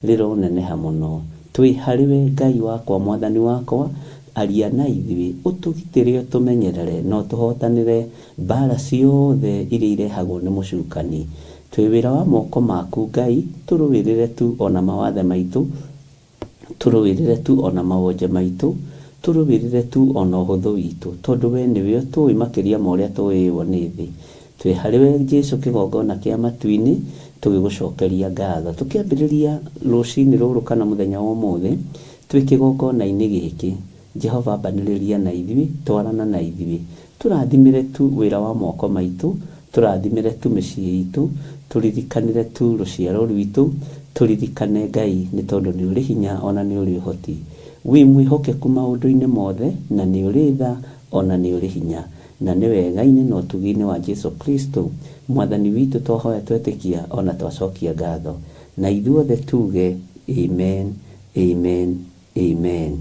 rironeneha muno. Twi hariwe Ngai wakwa mwathani wakwa, aria na ithuĩ, ũtũgitĩre ũtũmenyerere no tũhotanĩre mbara ciothe iria irehagwo nĩ mũcukani. Twĩ wĩra wa moko maku Ngai, tũrũĩrĩre tu ona mawathe maitũ, tũrũĩrĩre tu ona mawonje maitũ, tũrũĩrĩre tu ona ũhũthũ witũ, tondũ we nĩwe ũtũĩ makĩria ma ũrĩa tũĩywo nĩ thĩ. Twĩ harĩwe Jesũ kĩgongona kĩa matu-inĩ, tũgĩgũcokeria ngatho. Tũkĩambĩrĩria rũcinĩ rũrũ kana mũthenya wa ũmũthĩ, twĩ kĩgongona-inĩ gĩkĩ, Jehova mbanĩrĩria na ithuĩ, twarana na ithuĩ, tũrathimĩre tu wĩra wa moko maitũ, tũrathimĩre tu mĩciĩ itũ, tũririkanĩre tu rũciaro rwitũ, tũririkane Ngai nĩ tondũ nĩ ũrĩ hinya ona nĩ ũrĩ ũhoti. Wĩ mwĩhokeku maũndũ-inĩ mothe, na nĩ ũrĩ tha ona nĩ ũrĩ hinya, na nĩ wega-inĩ na ũtugi-inĩ wa Jesũ Kristo mwathani witũ twahoya twetĩkia ona twacokia ngatho, na ithuothe tuge amen, amen, amen.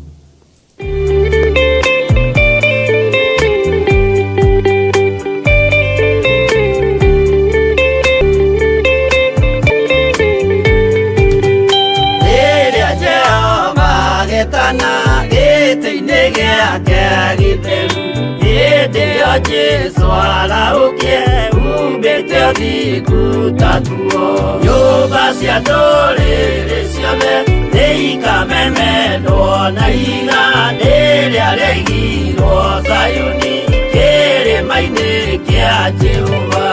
Rĩrĩa Jehova agĩtana gĩtĩ-inĩ gĩake gĩtheru, hĩndĩ ĩyo Jesũ araũkie umbĩte ũthingu ta tuo. Nyũmba cia ndũrĩrĩ ciothe nĩikamemendwo na iga rĩrĩa rĩaigirwo Zayuni kĩrĩma-inĩ kĩa Jehova.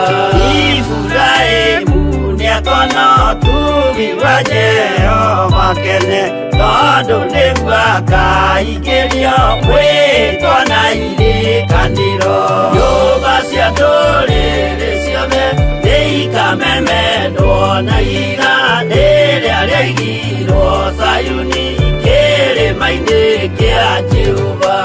Iburahĩmu nĩakona ũtugi wa Jehova kene, tondũ nĩguo akaingĩrio gwĩtwo na irikanĩro. Nyũmba cia ndũrĩrĩ ciothe nĩikamemendwo na iga rĩrĩa rĩaigirwo Zayuni kĩrĩma-inĩ kĩa Jehova.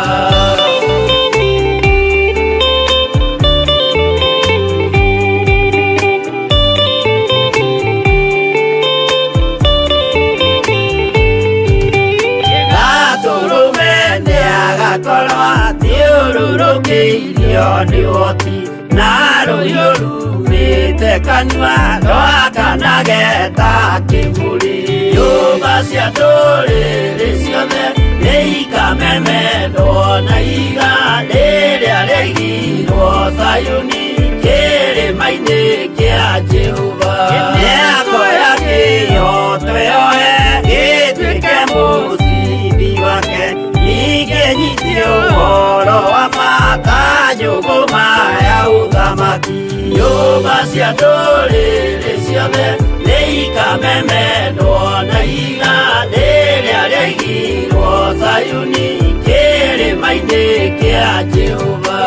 Agakorwo athiũrũrũkĩirio nĩ ũhoti, na rũhiũ rumĩte kanua rwakanage ta kĩmũrĩ. Nyũmba cia ndũrĩrĩ ciothe nĩikamemendwo na iga rĩrĩa rĩaigirwo Zayuni kĩrĩma-inĩ kĩa Jehova. Mĩako ya kĩhooto yoe gĩtuĩke mũcibi wake, ningĩnyitio ũhoro wa makanjũgũma ya ũthamaki. Nyũmba cia ndũrĩrĩ ciothe nĩikamemendwo na iga rĩrĩa rĩaigirwo Zayuni kĩrĩma-inĩ kĩa Jehova.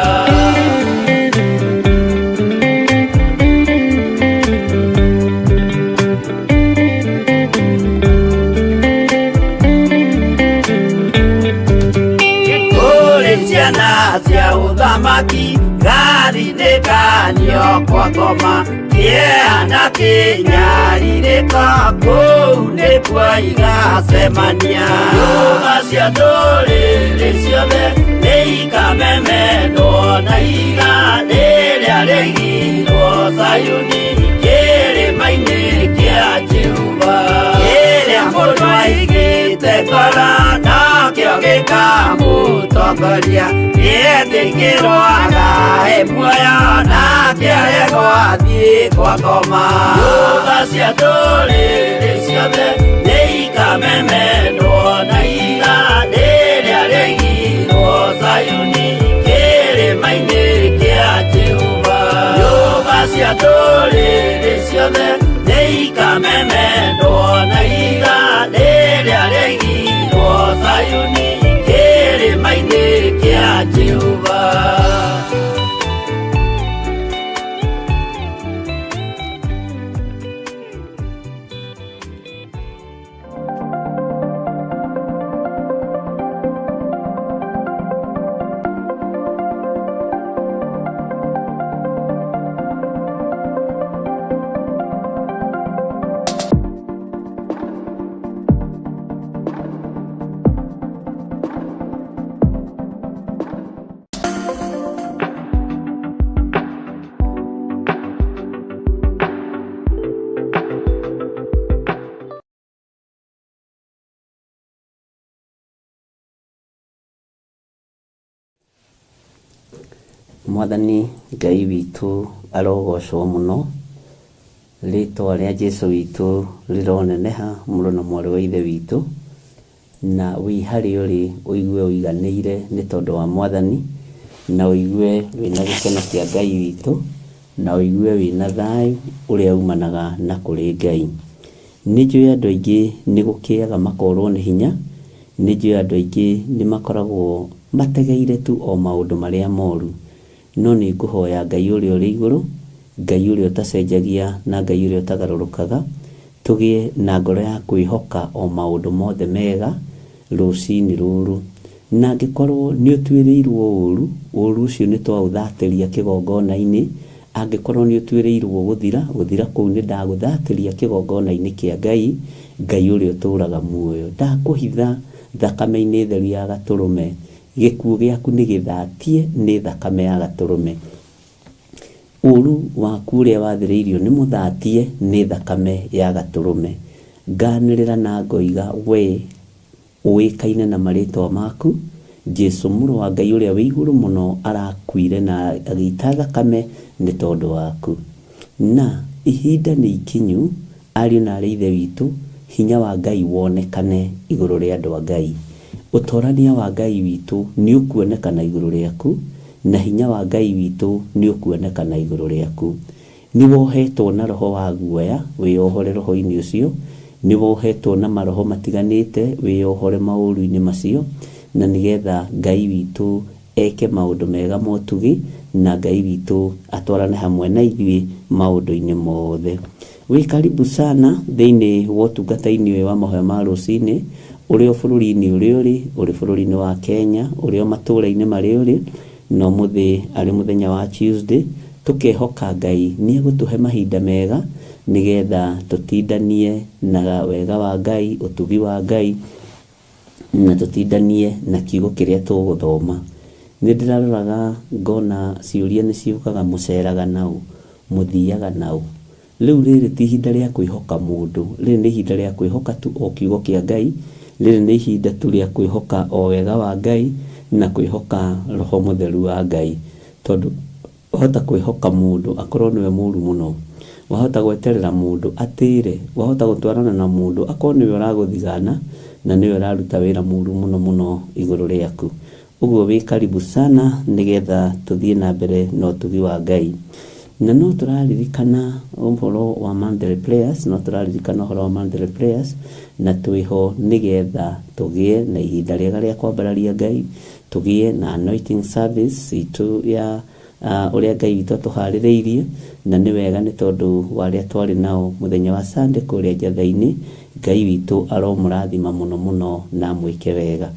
Ciana cia ũthamaki gathithĩkanio kwa ngoma, kĩeha kĩnyarirĩka kũu nĩkuo igacemania. Nyũmba cia ndũrĩrĩ ciothe nĩikamemendwo na iga rĩrĩa rĩaigirwo Zayuni kĩrĩma-inĩ kĩa Jehova. Kĩrĩa mũndũ aigĩte ngoro nakĩo gĩkamũtongoria, gĩetĩkĩrwaga muoyo nakĩo gĩgwathiĩ kwa ngoma. Nyũmba cia ndũrĩrĩ ciothe nĩikamemendwo na iga rĩrĩa rĩaigirwo Zayuni kĩrĩma-inĩ kĩa Jehova. Nyũmba cia ndũrĩrĩ ciothe nĩikamemendwo na iga rĩrĩa rĩaigirwo Zayuni kĩrĩma-inĩ kĩa Jehova. Mwathani Ngai witũ arogocwo mũno, rĩtwa rĩa Jesũ witũ rĩroneneha, mũrũ na mwarĩ wa ithe witũ, na wĩ harĩa ũrĩ ũigue ũiganĩire nĩ tondũ wa Mwathani, na ũigue wĩna gĩkeno kĩa Ngai witũ, na ũigue wĩna thayũ ũrĩa umanaga na kũrĩ Ngai. Nĩnjũĩ andũ aingĩ nĩ gũkĩaga makorwo nĩ hinya, nĩnjũĩ andũ aingĩ nĩ makoragwo mategeire tu o maũndũ marĩa moru, no nĩ ngũhoya Ngai ũrĩa ũrĩ igũrũ, Ngai ũrĩa ũtacenjagia na Ngai ũrĩa ũtagarũrũkaga, tũgĩe na ngoro ya kwĩhoka o maũndũ mothe mega rũcinĩ rũrũ. Na angĩkorwo nĩ ũtuĩrĩirwo ũru, ũru ũcio nĩ twaũthatĩria kĩgongona-inĩ. Angĩkorwo nĩ ũtuĩrĩirwo gũthira kũu nĩ ndagũthatĩria kĩgongona-inĩ kĩa Ngai, Ngai ũrĩa ũtũũraga muoyo. Ndakũhitha thakame-inĩ theru ya Gatũrũme, gĩkuũ gĩaku nĩ gĩthatie nĩ thakame ya Gatũrũme. Ũru waku ũrĩa wathĩrĩirio nĩ mũthatie nĩ thakame ya Gatũrũme. Nganĩrĩra na ngoiga we ũĩkaine na marĩtwa maku, Jesũ mũrũ wa Ngai ũrĩa wĩ igũrũ mũno arakuire na agĩita thakame nĩ tondũ waku. Na ihinda nĩ ikinyu, ariũ na aarĩ a ithe witũ, hinya wa Ngai wonekane igũrũ rĩa andũ a Ngai. Ũtorania wa Ngai witũ nĩ ũkuonekana igũrũ rĩaku, na hinya wa Ngai witũ nĩ ũkuonekana igũrũ rĩaku. Nĩ wohetwo na roho wa guoya, wĩyohore roho-inĩ ũcio. Nĩ wohetwo na maroho matiganĩte, wĩyohore maũru-inĩ macio, na nĩgetha Ngai witũ eke maũndũ mega motugi, na Ngai witũ atwarane hamwe na ithuĩ maũndũ-inĩ mothe. Wĩ karibu sana thĩinĩ wa ũtungata-inĩ ũyũ wa mahoya ma rũcinĩ, ũrĩ o bũrũri-inĩ ũrĩ bũrũri-inĩ wa Kenya, ũrĩ o matũũra-inĩ marĩ ũrĩ, na ũmũthĩ arĩ mũthenya wa Tuesday. Tũkehoka Ngai nĩ egũtũhe mahinda mega, nĩgetha tũtindanie na wega wa Ngai, ũtugi wa Ngai, na tũtindanie na kiugo kĩrĩa tũgũthoma. Nĩ ndĩraroraga ngona ciũria nĩ ciũkaga, mũceraga naũ, mũthiaga naũ. Rĩu rĩrĩ ti ihinda rĩa kwĩhoka mũndũ, rĩrĩ nĩ ihinda rĩa kwĩhoka tu o kiugo kĩa Ngai, rĩrĩ nĩ ihinda tu rĩa kwĩhoka o wega wa Ngai na kwĩhoka roho mũtheru wa Ngai. Tondũ wahota kwĩhoka mũndũ akorwo nĩwe mũru mũno, wahota gweterera mũndũ atĩre, wahota gũtwarana na mũndũ akorwo nĩwe ũragũthigana na nĩwe ũraruta wĩra mũru mũno mũno igũrũ rĩaku. Ũguo wĩ karibu sana, nĩgetha tũthiĩ na mbere na ũtugi wa Ngai. Na no tũraririkana ũhoro wa Monday prayers, na twĩho nĩgetha tũgĩe na ihinda rĩega rĩa kwambararia Ngai, tũgĩe na anointing service itũ ya ũrĩa Ngai witũ atũharĩrĩirie, na nĩ wega nĩ tondũ wa arĩa twarĩ nao mũthenya wa Sunday kũrĩa njatha-inĩ. Ngai witũ aromũrathima mũno mũno na mwĩke wega.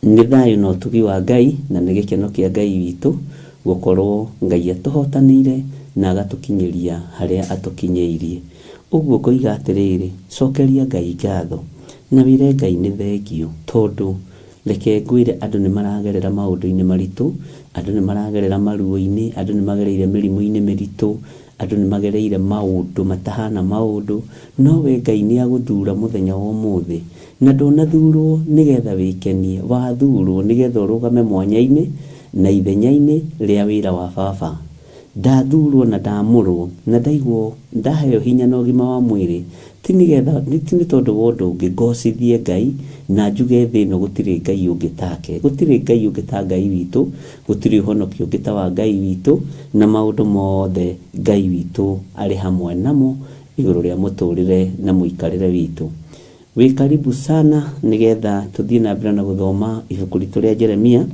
Nĩ thayũ na ũtugi wa Ngai, na nĩ gĩkeno kĩa Ngai witũ gũkorwo Ngai atũhotanĩire na agatũkinyĩria harĩa atũkinyĩirie. Ũguo ngoiga atĩrĩrĩ, cokeria Ngai ngatho na wĩre Ngai nĩ thengio, tondũ reke ngwĩre andũ nĩ maragerera maũndũ-inĩ maritũ, andũ nĩ maragerera maruo-inĩ, andũ nĩ magereire mĩrimũ-inĩ mĩritũ, andũ nĩ magereire maũndũ matahana maũndũ, no we Ngai nĩ agũthura mũthenya wa ũmũthĩ, na ndũnathurwo nĩgetha wĩkenie, wathurwo nĩgetha ũrũgame mwanya-inĩ na ithenya-inĩ rĩa wĩra wa Baba. Ndathurwo na ndamũrwo na ndaigwo ndaheo hinya na ũgima wa mwĩrĩ, ti nĩ tondũ wa ũndũ ũngĩ ngocithie Ngai na njuge thĩ ĩno gũtirĩ Ngai ũngĩ take, gũtirĩ Ngai ũngĩ ta Ngai witũ, gũtirĩ ũhonokio ũngĩ ta wa Ngai witũ, na maũndũ mothe Ngai witũ arĩ hamwe namo igũrũ rĩa mũtũrĩre na mũikarĩre witũ. Wĩ karibu sana, nĩgetha tũthiĩ na mbere na gũthoma ibuku ritũ rĩa Jeremia,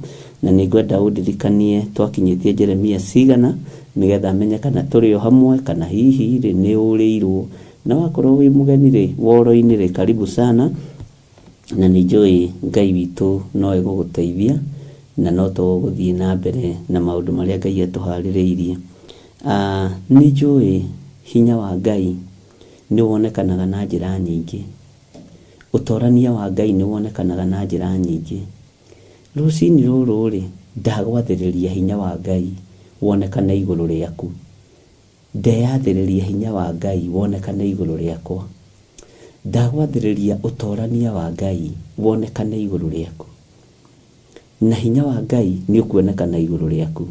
na nĩ ngwenda ũndirikanie twakinyĩtie Jeremia cigana, nĩgetha menye kana tũrĩ o hamwe kana hihi rĩ nĩ ũrĩirwo. Na wakorwo wĩ mũgeni rĩ, woro-inĩ rĩ, karibu sana, na nĩ njũĩ Ngai witũ no egũgũteithia na no tũgũthiĩ na mbere na maũndũ marĩa Ngai atũharĩrĩirie. Nĩ njũĩ hinya wa Ngai nĩ wonekanaga na njĩra nyingĩ, ũtorania wa Ngai nĩ wonekanaga na njĩra nyingĩ. Rũcinĩ rũrũ rĩ, ndagwathĩrĩria hinya wa Ngai wonekane igũrũ rĩaku. Ndeyathĩrĩria hinya wa Ngai wonekane igũrũ rĩakwa. Ndagwathĩrĩria ũtorania wa Ngai wonekane igũrũ rĩaku. Na hinya wa Ngai nĩ ũkuonekana igũrũ rĩaku.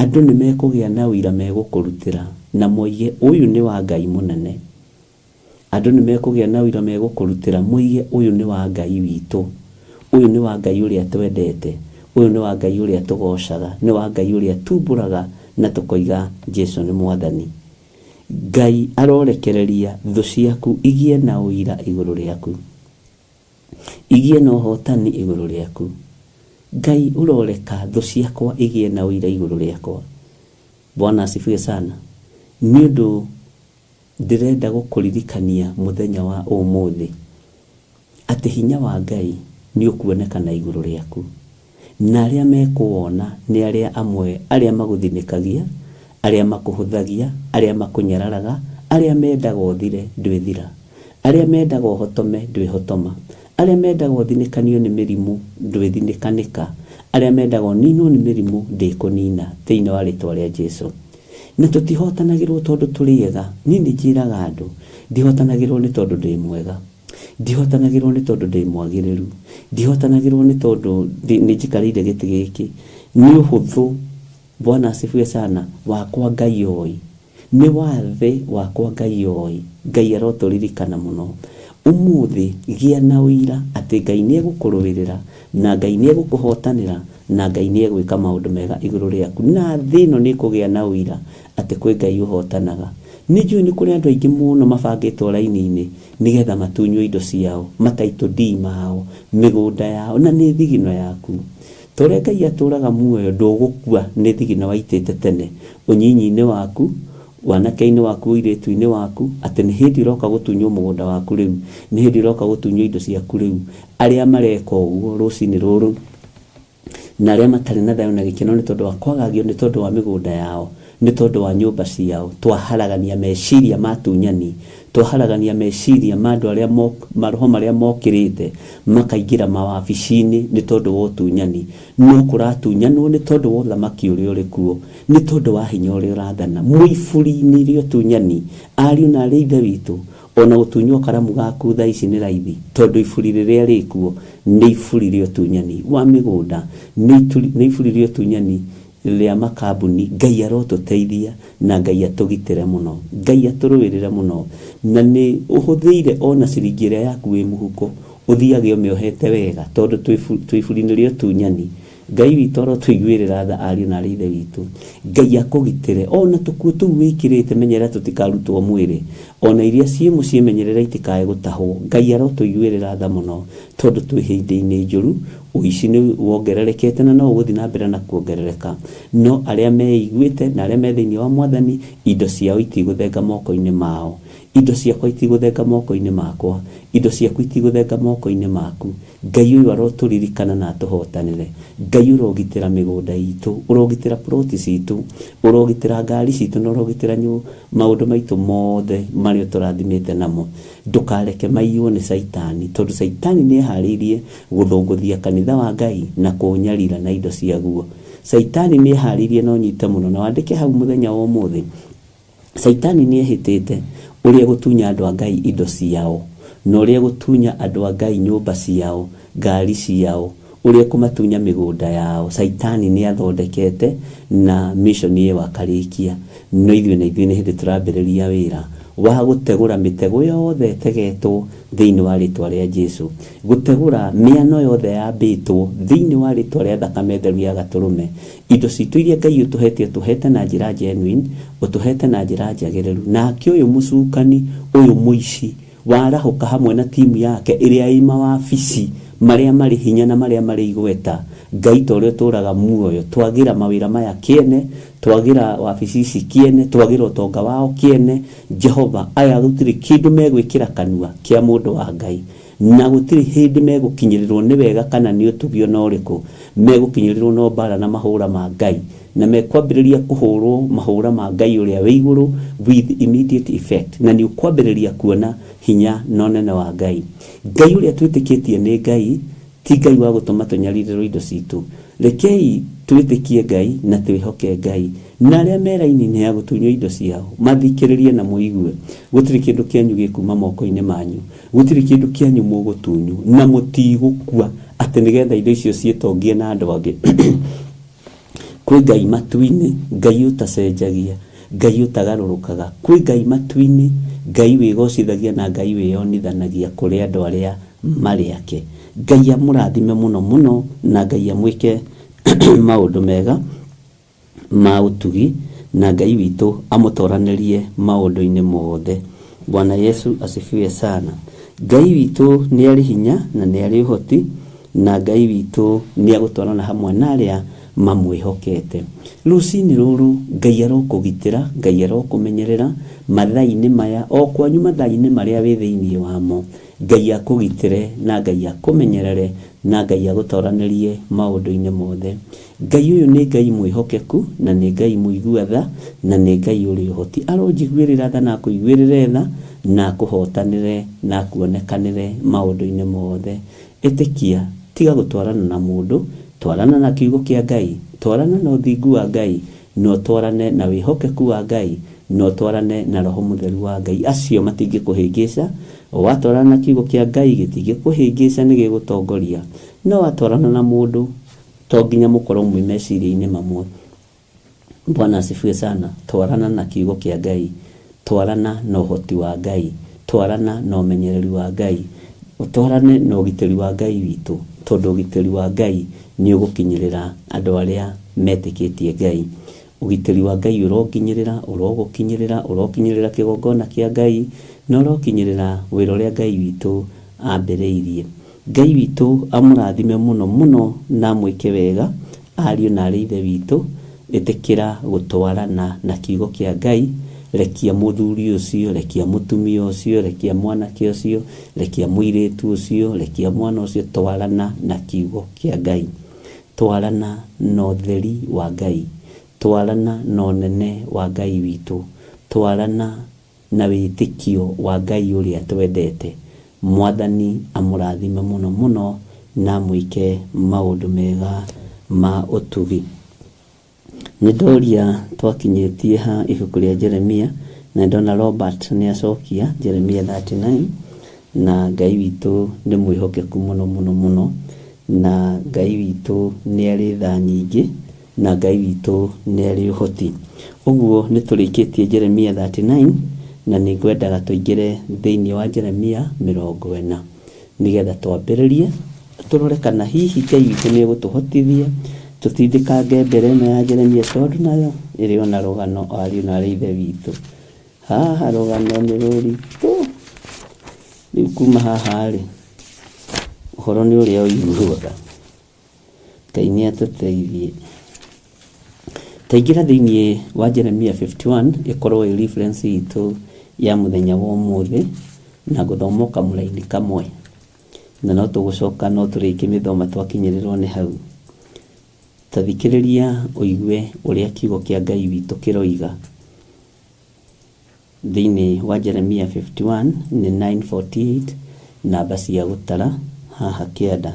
andũ nĩ mekũgĩa na ũira megũkũrutĩra na moige ũyũ nĩ wa Ngai mũnene. Andũ nĩ mekũgĩa na ũira megũkũrutĩra moige ũyũ nĩ wa Ngai witũ, ũyũ nĩ wa Ngai ũrĩa twendete, ũyũ nĩ wa Ngai ũrĩa tũgocaga, nĩ wa Ngai ũrĩa tumbũraga na tũkoiga Jesũ nĩ Mwathani. Ngai arorekereria thũ ciaku igĩe na ũira igũrũ rĩaku, igĩe na ũhotani igũrũ rĩaku. Ngai uroreka thũ ciakwa igĩe na ũira igũrũ rĩakwa. Bwana asifiwe sana. Nĩ ũndũ ndĩrenda gũkũririkania mũthenya wa ũmũthĩ atĩ hinya wa Ngai nĩ ũkuonekana igũrũ rĩaku, na arĩa mekuona nĩ arĩa amwe arĩa magũthinĩkagia, arĩa makũhũthagia, arĩa makũnyararaga, arĩa mendaga ũthire ndwĩthira, arĩa mendaga ũhotome ndwĩhotoma, arĩa mendaga ũthinĩkanio nĩ mĩrimũ ndwĩthinĩkanĩka, arĩa mendaga ũninwo nĩ mĩrimũ ndĩkũnina thĩinĩ wa rĩtwa rĩa Jesũ. Na tũtihotanagĩrwo tondũ tũrĩega. Niĩ njĩraga andũ ndihotanagĩrwo nĩ tondũ ndĩ mwega, ndihotanagĩrwo nĩ tondũ ndĩ mwagĩrĩru, ndihotanagĩrwo nĩ tondũ nĩ njikarĩire gĩtĩ gĩkĩ. Nĩ ũhũthũ, Bwana asifiwe sana, wakwa Ngai oĩ, nĩ wathe wakwa Ngai oĩ. Ngai arotũririkana mũno. Ũmũthĩ gĩa na ũira atĩ Ngai nĩ egũkũrũĩrĩra na Ngai nĩ egũkũhotanĩra na Ngai nĩ egwĩka maũndũ mega igũrũ rĩaku, na thĩ ĩno nĩ kũgĩa na ũira atĩ kwĩ Ngai ũhotanaga. Nĩ njũĩ nĩ kũrĩ andũ aingĩ mũno mabangĩtwo raini-inĩ nĩgetha matunywo indo ciao, mataitũ ndii mao, mĩgũnda yao, na nĩ thigino yaku. Tũrĩa Ngai atũraga muoyo ndũgũkua nĩ thigino waitĩte tene ũnyinyi-inĩ waku, wanake-inĩ waku, ũirĩtu-inĩ waku, atĩ nĩ hĩndĩ ũroka gũtunywo mũgũnda waku rĩu, nĩ hĩndĩ ũroka gũtunywo indo ciaku rĩu. Arĩa mareka ũguo rũcinĩ rũrũ na arĩa matarĩ na thayũ na gĩkeno nĩ tondũ wa kwagagio, nĩ tondũ wa mĩgũnda yao, nĩ tondũ wa nyũmba ciao, twaharagania meciria matunyani, twaharagania meciria ma andũ arĩa maroho marĩa mokĩrĩte makaingĩra mawabici-inĩ nĩ tondũ wa ũtunyani. No kũratunyanwo nĩ tondũ wa ũthamaki ũrĩa ũrĩ kuo, nĩ tondũ wa hinya ũrĩa ũrathana mũiburi-inĩ rĩa ũtunyani. Ariũ na arĩa ithe witũ, ona gũtunywo karamu gaku thaa ici nĩ raithi tondũ iburi rĩrĩa rĩkuo nĩ iburi rĩa ũtunyani wa mĩgũnda, nĩ iburi rĩa ũtunyani rĩa makambuni. Ngai arotũteithia na Ngai atũgitĩre mũno, Ngai atũrũĩrĩre mũno, na nĩ ũhũthĩire ona ciringi ĩrĩa yaku wĩ mũhuko ũthiage ũmĩohete wega tondũ twĩ iburi-inĩ rĩa ũtunyani. Ngai witũ arotũiguĩrĩra tha ariũ na arĩa ithe witũ. Ngai akũgitĩre ona tũkuo tũu wĩkĩrĩte, menyera tũtikarutwo mwĩrĩ, ona iria ciĩ mũciĩ menyerera itikae gũtahwo. Ngai arotũiguĩrĩra tha mũno tondũ twĩ hĩndĩ-inĩ njũru. Ũici nĩ wongererekete na no ũgũthiĩ na mbere na kuongerereka, no arĩa meiguĩte na arĩa me thĩinĩ wa Mwathani, indo ciao itigũthenga moko-inĩ mao. Indo ciakwa itigũthenga moko-inĩ makwa, indo ciaku itigũthenga moko-inĩ maku. Ngai ũyũ arotũririkana na atũhotanĩre. Ngai ũrogitĩra mĩgũnda itũ, ũrogitĩra ploti citũ, ũrogitĩra ngari citũ, na ũrogitĩra maũndũ maitũ mothe marĩa tũrathimĩte namo. Ndũkareke maiywo nĩ Saitani, tondũ Saitani nĩ eharĩirie gũthũngũthia kanitha wa Ngai na kũũnyarira na indo ciaguo. Saitani nĩ eharĩirie na ũnyite mũno, na wandĩke hau mũthenya wa ũmũthĩ. Saitani nĩ ehĩtĩte ũrĩa gũtunya andũ a Ngai indo ciao, na ũrĩa gũtunya andũ a Ngai nyũmba ciao, ngari ciao, ũrĩa kũmatunya mĩgũnda yao. Saitani nĩ athondekete na mission ĩyo akarĩkia. No ithuĩ nĩ hĩndĩ tũrambĩrĩria wĩra wa gũtegũra mĩtego yothe tegetwo thĩinĩ wa rĩtwa rĩa Jesũ, gũtegũra mĩano yothe yambĩtwo thĩinĩ wa rĩtwa rĩa thakame theru ya Gatũrũme. Indo citũ iria Ngai ũtũhete na njĩra genuine, ũtũhete na njĩra njagĩrĩru. Nake ũyũ mũcukani, ũyũ mũici warahũka hamwe na timu yake ĩrĩa ĩ mawabici marĩa marĩ hinya na marĩa marĩ igweta. Ngai ta ũrĩa ũtũraga muoyo, twagĩra mawĩra maya kĩene, twagĩra wabici ici kĩene, twagĩra ũtonga wao kĩene. Jehova, aya gũtirĩ kĩndũ megwĩkĩra kanua kĩa mũndũ wa Ngai, na gũtirĩ hĩndĩ megũkinyĩrĩrwo nĩ wega kana nĩ ũtugio na ũrĩkũ, megũkinyĩrĩrwo no mbara na mahũra ma Ngai, na mekwambĩrĩria kũhũrwo mahũra ma Ngai ũrĩa wĩ igũrũ with immediate effect, na nĩ ũkwambĩrĩria kuona hinya na ũnene wa Ngai. Ngai ũrĩa twĩtĩkĩtie nĩ Ngai, ti Ngai wa gũtũma tũnyarirĩrwo indo citũ. Rekei twĩtĩkie Ngai na twĩhoke Ngai, na arĩa me raini-inĩ ya gũtunywo indo ciao mathikĩrĩrie na mũigue. Gũtirĩ kĩndũ kĩanyu gĩkuma moko-inĩ manyu, gũtirĩ kĩndũ kĩanyu mũgũtunywo, na mũtigũkua atĩ nĩgetha indo icio ciĩtongie na andũ angĩ. kwĩ ngai matu-inĩ, ngai utacenjagia, ngai utagarũrũkaga, kwĩ ngai matu-inĩ, ngai wĩgocithagia na ngai wĩyonithanagia kũrĩ andũ arĩa marĩ ake. Ngai amũrathime mũno mũno, na ngai amwĩke maũndũ mega ma ũtugi, na ngai witũ amũtoranĩrie maũndũ-inĩ mothe. Bwana Yesu asifiwe sana. Ngai witũ nĩ arĩ hinya na nĩ arĩ ũhoti, na ngai witũ nĩ agũtwarana hamwe na arĩa mamwĩhokete. Rũcinĩ rũrũ ngai arokũgitĩra, ngai arokũmenyerera mathaa-inĩ maya, o kwanyu mathaa-inĩ marĩa wĩ thĩinĩ wamo. Ngai akũgitĩre na ngai akũmenyerere na ngai agũtoranĩrie maũndũ-inĩ mothe. Ngai ũyũ nĩ ngai mwĩhokeku, na nĩ ngai mũigua tha, na nĩ ngai ũrĩ ũhoti. Aronjiguĩrĩra tha na akũiguĩrĩre tha, na akũhotanĩre na akuonekanĩre maũndũ-inĩ mothe. Ĩtĩkia, tiga gũtwarana na mũndũ, twarana na kiugo kĩa Ngai, twarana na ũthingu wa Ngai, no twarane na wĩhokeku wa Ngai, no twarane na roho mũtheru wa Ngai. Acio matingĩkũhĩngĩca. Watwarana na kiugo kĩa Ngai gĩtingĩkũhĩngĩca, nĩ gĩgũtongoria. No watwarana na mũndũ, to nginya mũkorwo mwĩ meciria-inĩ mamwe. Bwana asifiwe sana. Twarana na kiugo kĩa Ngai, twarana na ũhoti wa Ngai, twarana na ũmenyereri wa Ngai, twarane na ũgitĩri wa Ngai witũ, tondũ ũgitĩri wa Ngai nĩ ũgũkinyĩrĩra andũ arĩa metĩkĩtie Ngai. Ũgitĩri wa Ngai ũrokinyĩrĩra kĩgongona kĩa Ngai, na ũrokinyĩrĩra wĩra ũrĩa Ngai witũ ambĩrĩirie. Ngai witũ amũrathime mũno mũno na mwĩke wega, ariũ na arĩ ithe witũ. Ĩtĩkĩra gũtwarana na kiugo kĩa Ngai. Rekia mũthuri ũcio, rekia mũtumia ũcio, rekia mwanake ũcio, rekia mũirĩtu ũcio, rekia mwana ũcio. Twarana na kiugo kĩa Ngai, twarana na ũtheri wa Ngai, twarana na ũnene wa Ngai witũ, twarana na wĩtĩkio wa Ngai ũrĩa twendete. Mwathani amũrathime mũno mũno na mwĩke maũndũ mega ma ũtugi. Nĩndoria twakinyĩtie ha ibuku rĩa Jeremia, na ndona Robert nĩ acokia Jeremia 39, na Ngai witũ nĩ mwĩhokeku mũno mũno mũno, na Ngai witũ nĩ arĩ tha nyingĩ, na Ngai witũ nĩ arĩ ũhoti. Ũguo nĩ tũrĩkĩtie Jeremia 39, na nĩ ngwendaga tũingĩre thĩinĩ wa Jeremia 40, nĩgetha twambĩrĩrie tũrore kana hihi Ngai witũ nĩ egũtũhotithia tũtindĩkange mbere ĩno ya Jeremia, tondũ nayo ĩrĩ ona rũgano ariũ na arĩ ithe witũ. Haha rũgano nĩ rũritũ. Rĩu kuma haha rĩ, ũhoro nĩ ũrĩa ũiguaga. Ngai nĩ atũteithie. Taingĩra thĩinĩ wa Jeremia 51, ĩkorwo ĩ reference itũ ya mũthenya wa ũmũthĩ, na gũthoma kamũraini kamwe, na no tũgũcoka no tũrĩkie mĩthoma twakinyĩrĩrwo nĩ hau. Tathikĩrĩria ũigue ũrĩa kiugo kĩa Ngai witũ kĩroiga thĩinĩ wa Jeremia 51 nĩ 948, namba cia gũtara haha kĩanda.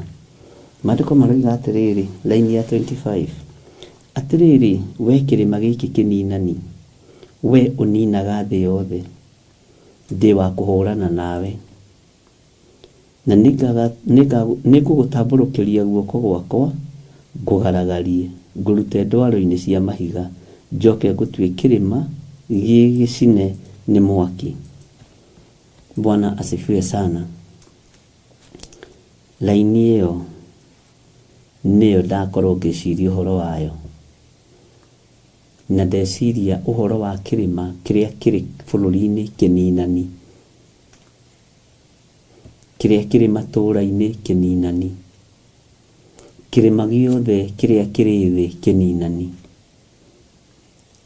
Maandĩko maroiga atĩrĩrĩ, raini ya 25: atĩrĩrĩ, we kĩrĩma gĩkĩ kĩninani, we ũninaga thĩ yothe, ndĩ wa kũhũrana nawe, na nĩngũgũtambũrũkĩria guoko gwakwa, ngũgaragarie, ngũrute ndwaro-inĩ cia mahiga, njoke ngũtue kĩrĩma gĩgĩcine nĩ mwaki. Bwana asifiwe sana. Laini ĩyo nĩyo ndakorwo ngĩciria ũhoro wayo, na ndeciria ũhoro wa kĩrĩma kĩrĩa kĩrĩ bũrũri-inĩ kĩninani, kĩrĩa kĩrĩ matũũra-inĩ kĩninani, kĩrĩma gĩothe kĩrĩa kĩrĩ thĩ kĩninani.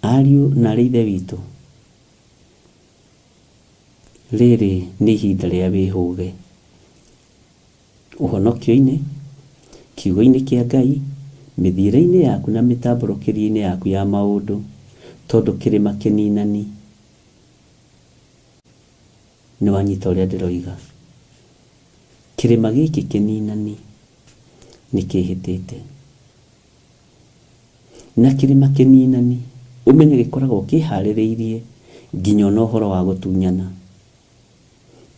Ariũ na arĩ ithe witũ, rĩrĩ nĩ ihinda rĩa wĩhũge. Ũhonokio-inĩ, kiugo-inĩ kĩa Ngai, mĩthiĩre-inĩ yaku na mĩtambũrũkĩrie-inĩ yaku ya maũndũ, tondũ kĩrĩma kĩninani. Nĩ wanyita ũrĩa ndĩroiga. Kĩrĩma gĩkĩ kĩninani nĩ kĩhĩtĩte. Na kĩrĩma kĩninani ũmenye gĩkoragwo kĩharĩrĩirie nginya ona ũhoro wa gũtunyana.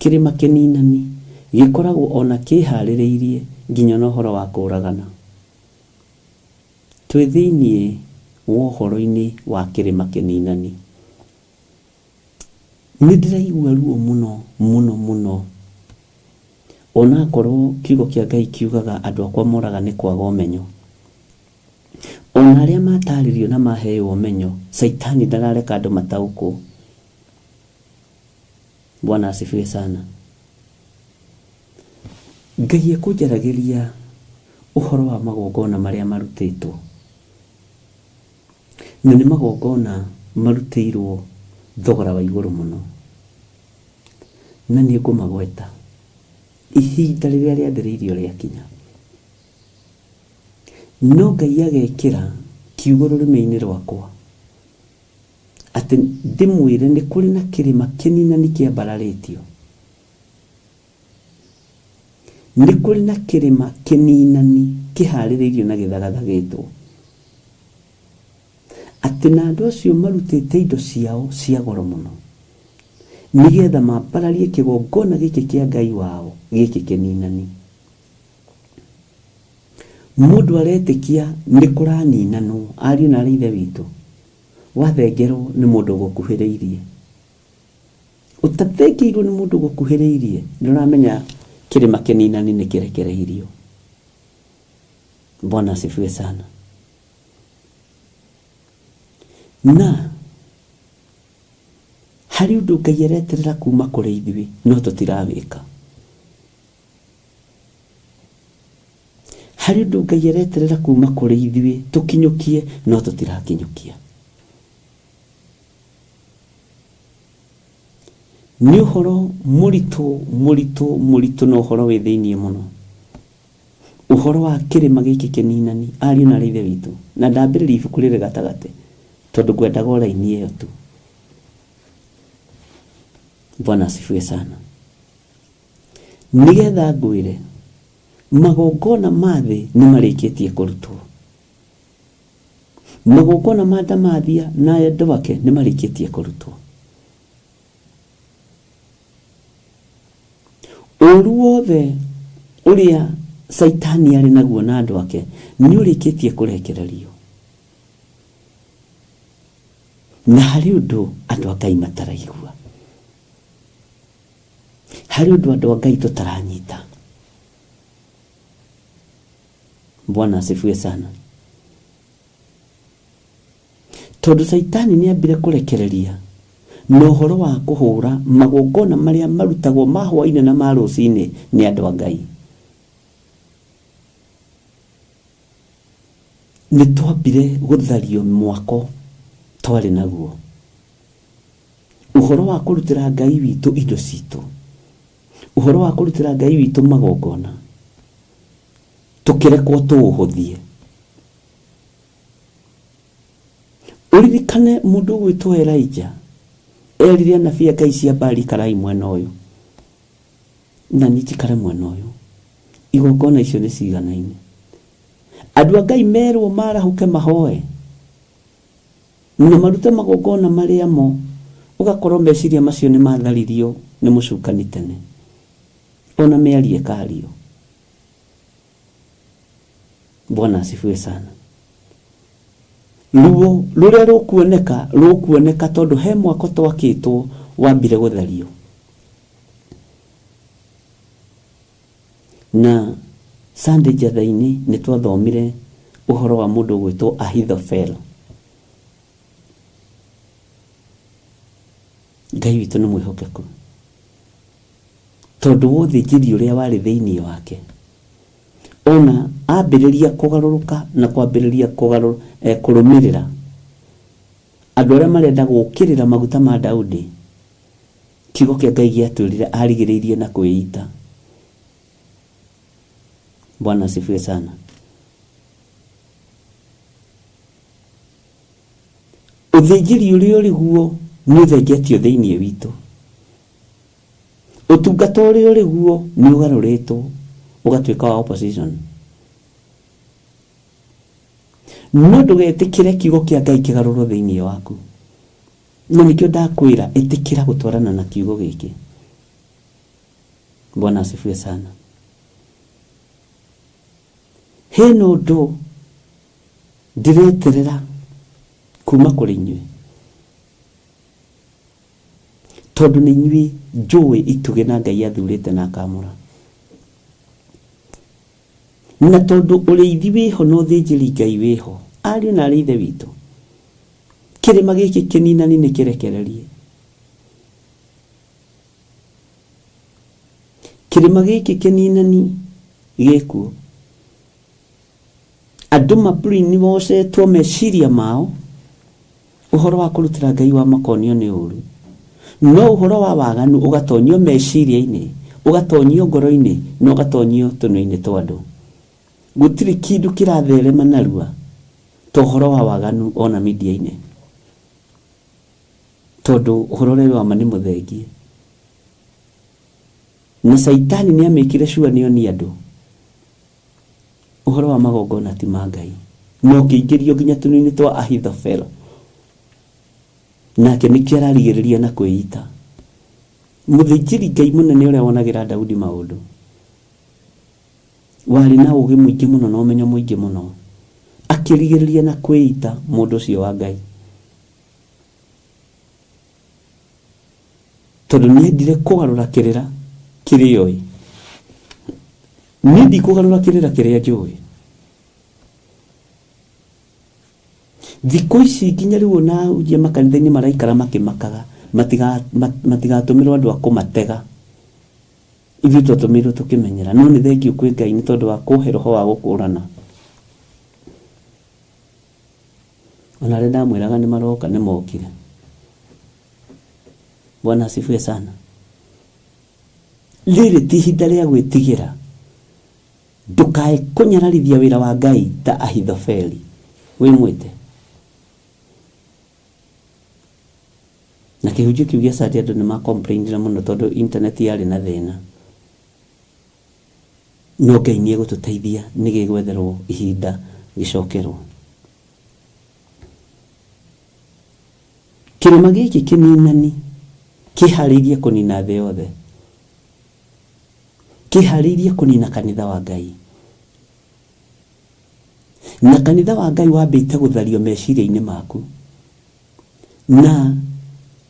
Kĩrĩma kĩninani gĩkoragwo ona kĩharĩrĩirie nginya ona ũhoro wa kũragana. Twĩ thĩinĩ wohoro-ini wa kirima kininani. Nindiraigua ruo muno ona korwo kiugo kia Ngai kiugaga andu akwa moraga ni kwaga umenyo. Ona aria mataririo na maheo umenyo, Saitani ndarareka andu matauko. Bwana asifiwe sana. Ngai ekujaragiria uhoro wa magongona maria marutitwo. Na ni magongona marutirwo thogora wa iguru muno. Na ni ngumagweta ihinda riria riathiriirio riakinya. No Ngai agekira kiugo rurimi-ini rwakwa ati ndimwire ni kuri na kirima kininani kiambararitio. Ni kuri na kirima kininani kihaririirio na githagathagitwo. Ati na andu acio marutite indo ciao cia goro muno, nigetha mambararie kigongona giki kia Ngai wao giki kininani. Mundu aretikia ni kuraninanwo ari na ithe witu, wathengerwo ni mundu gukuhiriirie. Utathengeirwo ni mundu gukuhiriirie, nduramenya kirima kininani ni kirekereirio. Bwana asifiwe sana. Na hari undu Ngai areterera kuma kuri ithuĩ no tutirawika. Hari undu Ngai areterera kuma kuri ithuĩ tukinyukie no tutirakinyukia. Ni uhoro muritu no uhoro wi thiini muno. Uhoro wa kirima giki kininani ari na ithe witu, na ndambiririe ibuku riri gatagati tondu ngwendaga oraini iyo tu. Bwana asifiwe sana. Nigetha ngwire magongona mathi ni marikitie kurutwo. Magongona ma Ndamathia na endu ake ni marikitie kurutwo. Uru wothe uria Saitani ari naguo na andu ake ni urikitie kurekererio. Na hari undu andu a Ngai mataraigua. Hari undu andu a Ngai tutaranyita. Bwana asifiwe sana. Tondu Saitani ni ambire kurekereria no horo wa kuhura magongona maria marutagwo mahwa-ini na maruci-ini ni andu a Ngai. Ni twambire guthario mwako twari naguo. Uhoro wa kurutira Ngai witu indo citu, uhoro wa kurutira Ngai witu magongona, tukirekwo tuuhuthie. Uririkane mundu gwitwo Elijah erire anabii Ngai cia Baali karai mwena uyu na nitikare mwena uyu, igongona icio ni ciganaine. Andu a Ngai merwo marahuke mahoe na marute magongona maria mo, ugakorwo meciria macio ni matharirio ni mucukani tene, ona miarie kario. Bwana asifiwe sana. Ruo ruria rukuoneka tondu he mwako twakitwo wambire guthario. Na Sunday jathaini ni twathomire uhoro wa mundu gwitwo Ahithofel. Ngai witu ni mwihokeku tondu wothinjiri uria wari thiini wake, ona ambiriria kugaruruka na kwambiriria kurumirira andu aria marenda gukirira maguta ma Daudi. Kiugo kia Ngai giatwirire arigiriirie na kwiita. Bwana asifiwe sana. Uthinjiri uria uri guo ni uthengetio thiini witu. Utungata uria uri guo ni ugaruritwo ugatwika wa opposition. No ndugetikire kiugo kia Ngai kigarurwo thiini waku. Na nikio ndakwira itikira gutwarana na kiugo giki. Bwana asifiwe sana. Heno ndo ndireterera kuma kuri inyuĩ tondu nĩ inyuĩ njũĩ ituge na Ngai athurĩte na akamũra na tondu ũrĩithi wĩho na ũthĩnjĩri Ngai wĩho ariũ na arĩ ithe witũ kĩrĩma gĩkĩ kĩninani nĩ kĩrekererie kĩrĩma gĩkĩ kĩninani gĩkuo andũ mabũrũri-inĩ mocetwo meciria mao ũhoro wa kũrutĩra Ngai wa makonio nĩ ũru no ũhoro wa waganu ũgatonyio meciria-inĩ ũgatonyio ngoro-inĩ na ũgatonyio tũnua-inĩ twa andũ gũtirĩ kĩndũ kĩratherema narua ta ũhoro wa waganu ona media-inĩ tondu ũhoro ũrĩa wa ma nĩ mũthengie na Saitani nĩ amĩkire sure nĩ oni andũ ũhoro wa magongona ti ma Ngai no kĩingĩrio nginya tũnua-inĩ twa Ahithofel nake nĩkĩo ararigĩrĩria na kwĩita mũthĩnjĩri Ngai mũnene ũrĩa wonagĩra Daudi maũndũ warĩ na ũgĩ mũingĩ mũno na ũmenyo mũingĩ mũno akĩrigĩrĩria na kwĩita mũndũ ũcio wa Ngai tondu nĩendire kũgarũra kĩrĩra kĩrĩa oĩ nĩndi kũgarũra kĩrĩra kĩrĩa njũĩ thikũ ici nginya rĩu ona ujia makanitha-inĩ maraikara makĩmakaga matigatũmĩrwo andũ a kũmatega ithuĩ twatũmĩirwo tũkĩmenyera no nĩ thengio kwĩ Ngai nĩ tondũ wa kũhe roho wa gũkũrana ona rĩrĩa ndamwĩraga nĩ maroka nĩ mokire Bwana asifiwe sana rĩrĩ ti ihinda rĩa gwĩtigĩra ndũkae kũnyararithia wĩra wa Ngai ta Ahithofeli wĩmwĩte na kĩhunjio kĩu gĩa Sunday andũ nĩ macomplainire mũno tondũ internet yarĩ na thĩna no Ngai nĩ egũtũteithia nĩ gĩgwetherwo ihinda gĩcokerwo kĩrĩma gĩkĩ kĩninani kĩharĩirie kũnina thĩ yothe kĩharĩirie kũnina kanitha wa Ngai na kanitha wa Ngai wambĩte gũthario meciria-inĩ maku na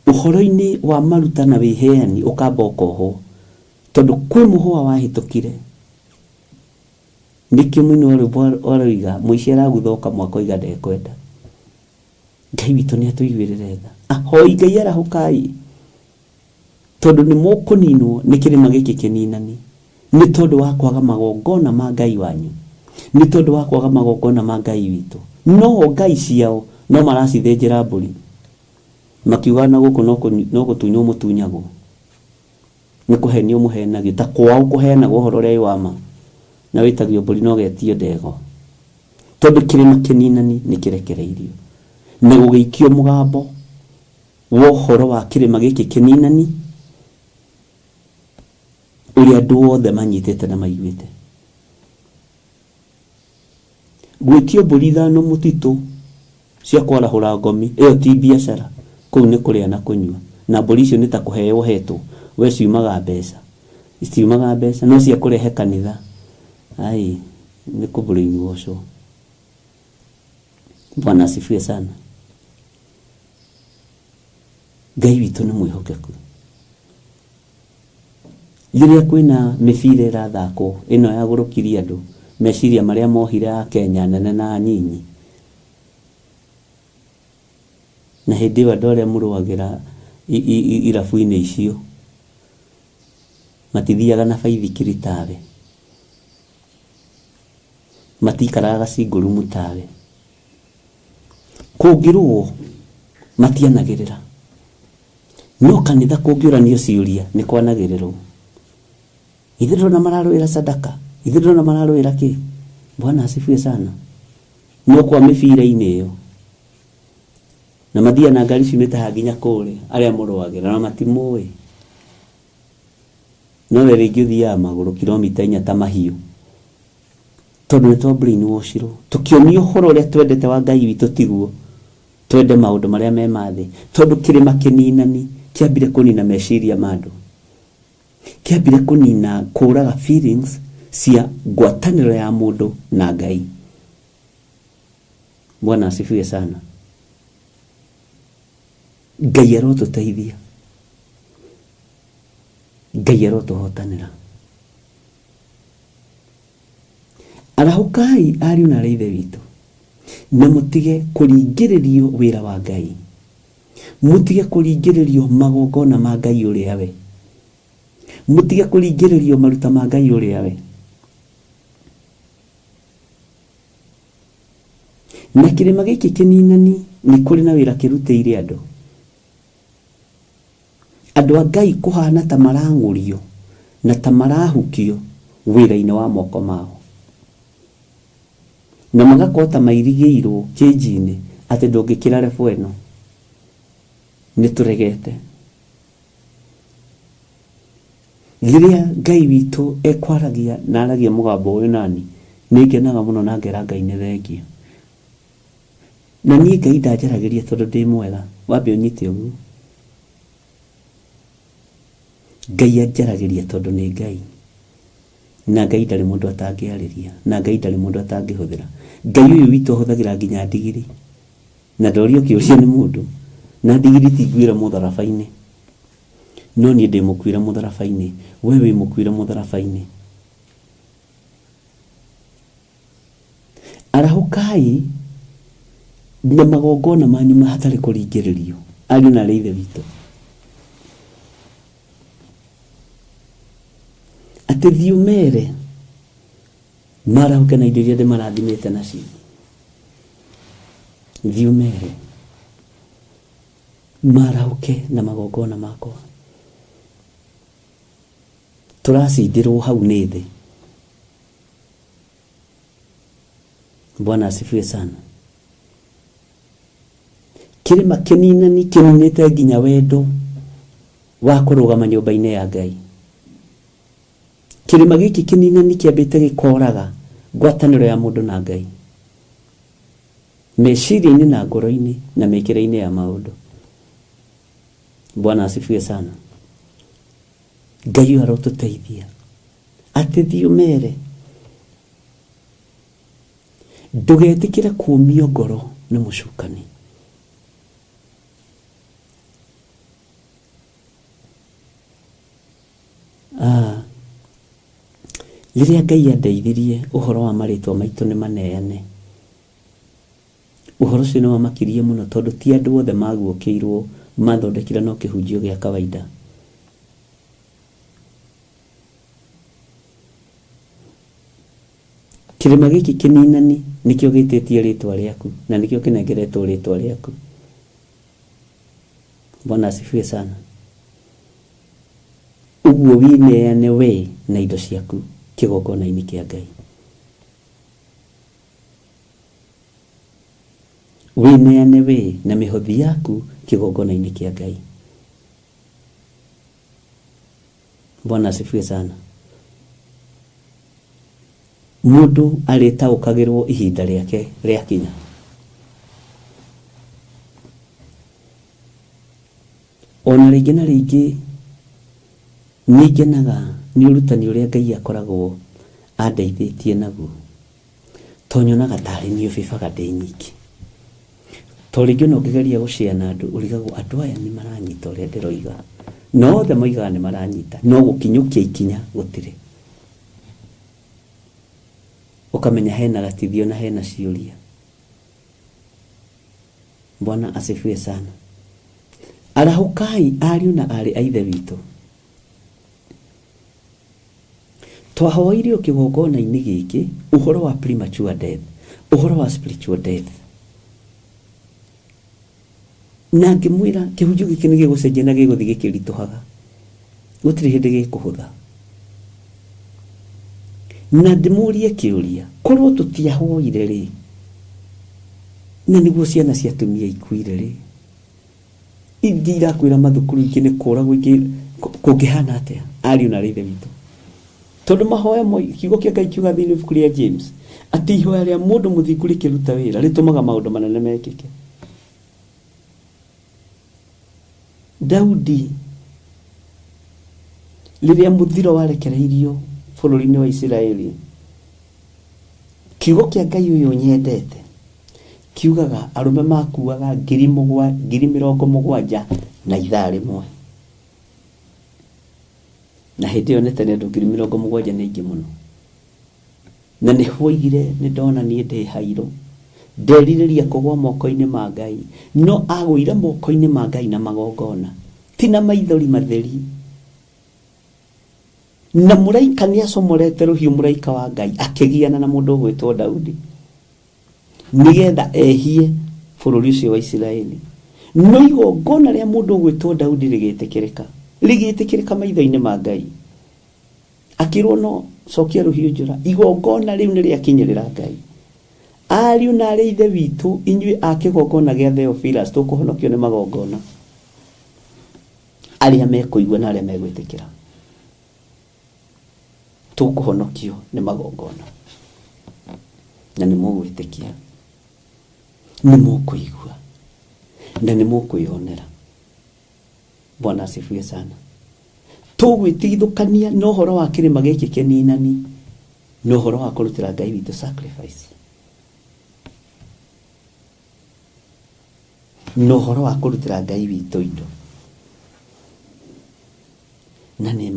ũhoro-inĩ wa maruta na wĩheani ũkamba ũkohwo tondu kwĩ mũhũa wahĩtũkire nĩkĩo mũini ũroiga mũici araguthoka mwaka oiga ndekwenda Ngai witũ nĩ atũiguĩrĩre tha ahoi Ngai arahũkai tondu nĩ mũkũninwo nĩ kĩrĩma gĩkĩ kĩninani nĩ tondu wa kwaga magongona ma Ngai wanyu nĩ tondu wa kwaga magongona ma Ngai witũ no Ngai ciao no maracithĩnjĩra mbũri makiuga na gũkũ no gũtunywo mũtunyagwo nĩ kũhenio mũhenagio ta kwao kũheanagwo ũhoro ũrĩa wa ma na wĩtagio mbũri no getio ndego tondu kĩrĩma kĩninani nĩ kĩrekereirio na gũgĩikio mũgambo wa ũhoro wa kĩrĩma gĩkĩ kĩninani ũrĩa andũ othe manyitĩte na maiguĩte gwĩtio mbũri ithano mũtitũ cia kwarahũra ngomi ĩyo ti biacara kũu nĩ kũrĩa na kũnyua na mbũri icio nĩ ta kũheo hetwo we ciumaga mbeca no cia kũrehe kanitha ai nĩ kũbrainwashwo Bwana asifiwe sana Ngai witũ nĩ mwĩhokeku rĩrĩa kwĩna mĩbira ĩrathakwo ĩno ya gũrũkiria andũ meciria marĩa mohire a Kenya nene na nyinyi na hĩndĩ ĩyo andũ arĩa mũrũagĩra irabu-inĩ icio matithiaga na baithikiri tawe matikaraga cingũrumu tawe kũngĩrũo matianagĩrĩra no kanitha kũngĩũranio ciũria nĩ kwanagĩrĩrwo ithirwo na mararũĩra sadaka ithirwo na mararũĩra kĩ Bwana asifiwe sana no kwa mĩbira-inĩ ĩyo na mathia na ngari ciumĩte hanginya kũrĩa arĩa mũrũagĩra na matimũĩ no wĩra ingĩthiaga magũrũ kilomita 4 ta mahiũ tondu nĩ twabrainwashirwo tukĩonio ũhoro ũrĩa twendete wa Ngai witũ tiguo twende maũndũ marĩa me mathĩ tondu kĩrĩma kĩninani kĩambire kũnina meciria ma andũ kĩambire kũnina kũraga feelings cia ngwatanĩro ya mũndũ na Ngai Bwana asifiwe sana Ngai arotuteithia, Ngai arotuhotanira. Arahukai ariũ na ithe witũ, na mutige kuringiririo wira wa Ngai, mutige kuringiririo magongona ma Ngai uria we, mutige kuringiririo maruta ma Ngai uria we. Na kirima giki kininani ni kuri na wira kirutĩire andu a Ngai kuhana ta marangurio na ta marahukio wira-ini wa moko mao, na magakota mairigiirwo kĩnji-inĩ atĩ ndũngĩkĩra rebu ĩno. Nĩ tũregete. Rĩrĩa Ngai witũ ekwaragia na aragia mũgambo ũyũ nani, nĩ ngenaga mũno na ngera Ngai nĩ thengio. Na niĩ Ngai ndanjaragĩria tondũ ndĩ mwega, wambe ũnyite ũguo. Ngai anjaragĩria tondũ nĩ Ngai, na Ngai ndarĩ mũndũ atangĩarĩria, na Ngai ndarĩ mũndũ atangĩhũthĩra. Ngai ũyũ witũ ahũthagĩra nginya ndigiri, na ndorio kĩũria nĩ mũndũ, na ndigiri tinguĩra mũtharaba-inĩ, no niĩ ndĩ mũkuĩre mũtharaba-inĩ, we wĩ mũkuĩre mũtharaba-inĩ. Arahukai na magongona manyu hatarĩ kũringĩrĩrio, ariũ na aarĩ a ithe witũ, atĩ thiumere marahuke na indo iria ndĩmarathimĩte nacio. Thiumere marahuke na magongona makwa. Tũracindirwo hau nĩ thĩ. Bwana asifiwe sana. Kirima kininani kininite nginya wendo wa kũrũgama nyũmba-inĩ ya Ngai. Kirima giki kininani kiambĩte gĩkoraga ngwatanĩro ya mũndũ na Ngai, meciria-inĩ na ngoro-inĩ na mĩkĩre-inĩ ya maũndũ. Bwana asifiwe sana. Ngai arotũteithia atĩ thiumere ndũgetĩkĩre kuumio ngoro nĩ mũcukani. Rĩrĩa Ngai andeithirie ũhoro wa marĩtwa maitũ nĩ maneane, ũhoro ũcio nĩ wamakirie mũno tondũ ti andũ othe maguũkĩirwo mathondekire no kĩhunjio gĩa kawaida. Kirima gĩkĩ kĩninani nĩkĩo gĩtĩtie rĩtwa rĩaku na nĩkĩo kĩnengeretwo rĩtwa rĩaku. Bwana asifiwe sana. Ũguo wineane we na indo ciaku kĩgongona-inĩ kĩa Ngai. Wineane we na mĩhothi yaku kĩgongona-inĩ kĩa Ngai. Bwana asifiwe sana. Mũndũ arĩtaũkagĩrwo ihinda rĩake rĩakinya. Ona rĩngĩ na rĩngĩ nĩngenaga nĩ ũrutani ũrĩa Ngai akoragwo andeithĩtie naguo, to nyonaga tarĩ niĩ bibaga ndĩ nyiki. To rĩngĩ no ngĩgeria gũcĩa na andũ ũrigagwo andũ aya nĩ maranyita ũrĩa ndĩroiga, no othe moigaga nĩ maranyita, no gũkinyũkia ikinya gũtirĩ. Ukamenya hena gatithio na hena ciũria. Bwana asifiwe sana. Arahukai ariũ na aarĩ a ithe witũ, twahoirio kĩgongona-inĩ gĩkĩ ũhoro wa premature death, ũhoro wa spiritual death. Na ngĩmwĩra kĩhunjio gĩkĩ nĩ gĩgũcenjia na gĩgũthiĩ gĩkĩritũhaga, gũtirĩ hĩndĩ gĩkũhũtha. Na ndĩmũrie kĩũria, korwo tũtiahoire rĩ, na nĩguo ciana cia atumia ikuire rĩ, ingĩ irakwĩra mathukuru ingĩ nĩ kũragwo ingĩ kũngĩhana atĩa, ariũ na aarĩ a ithe witũ. Tondũ mahoya kiugo kĩa Ngai kiuga thĩinĩ wa ibuku rĩa James atĩ ihoya rĩa mũndũ mũthingu rĩkĩruta wĩra rĩtũmaga maũndũ manene mekĩke. Daudi rĩrĩa mũthiro warekereirio bũrũri-inĩ wa Isiraeli, kiugo kĩa Ngai ũyũ nyendete kiugaga arume makuaga 70,000 na ithaa rimwe. Na hindi yo nete ndu 70,000 ni ingi muno. Na ni hoigire ni ndona ni ndi hairo. Ndeririria kugwa moko-ini ma Ngai, no agwire moko-ini ma Ngai na magongona, tina maithori matheri. Na muraika ni acomorete ruhiu muraika wa Ngai akigiana na mundu gwitwo Daudi, nigetha ehie bururi ucio wa Israeli. No igongona ria mundu gwitwo Daudi rigitikirika maitho-ini ma Ngai. Akirwo no cokia ruhiu njura, igongona riu ni riakinyirira Ngai. Ariu na ari ithe witu inyui akigongona gia Theophilus tukuhonokio ni magongona. Aria mekuigua na aria megwitikira tukuhonokio ni magongona. Na ni mugwitikia, ni mukuigua, na ni mukwionera. Bwana asifiwe sana. Tugwitigithukania no horo wa kirima giki kininani, no horo wa kurutira Ngai witu sacrifice, no horo wa kurutira Ngai witu indo. Na ni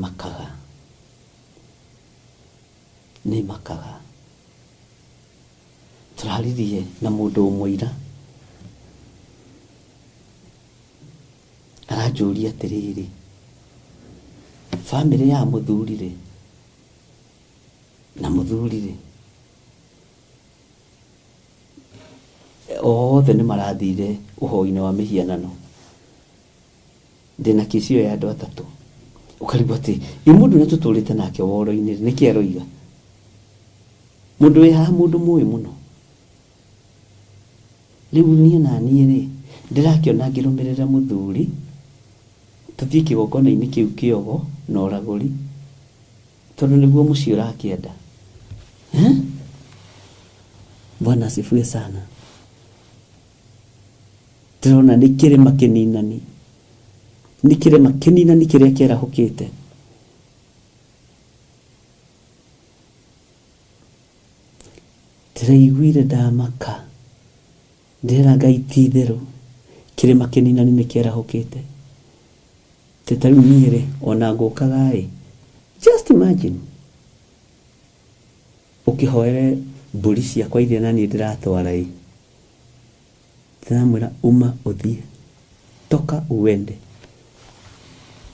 makaga turaririe na mundu umwira arajuria atiriri, family ya muthurire na muthurire othe ni marathire uhoi-ini wa mihianano. Ndina kisio ya andu atatu ukaribu ati imundu na tuturite nake woro-ini ni kieroiga mundu wi ha mundu mui muno. Riu nie na nie ri ndirakiona ngirumirira muthuri tuthie kigongona-ini kiu kiogo na uraguri tondu niguo muci urakienda. Bwana asifiwe sana. Turona ni kirima kininani, ni kirima kininani kiria kierahukite. Ndiraiguire ndamaka, ndera Ngai ti theru, kirima kininani ni kierahukite. Tetaru niere ona ngukaga just imagine ukihoere mburi ciakwa iria nani ndiratwara ndamwira uma uthie toka uende,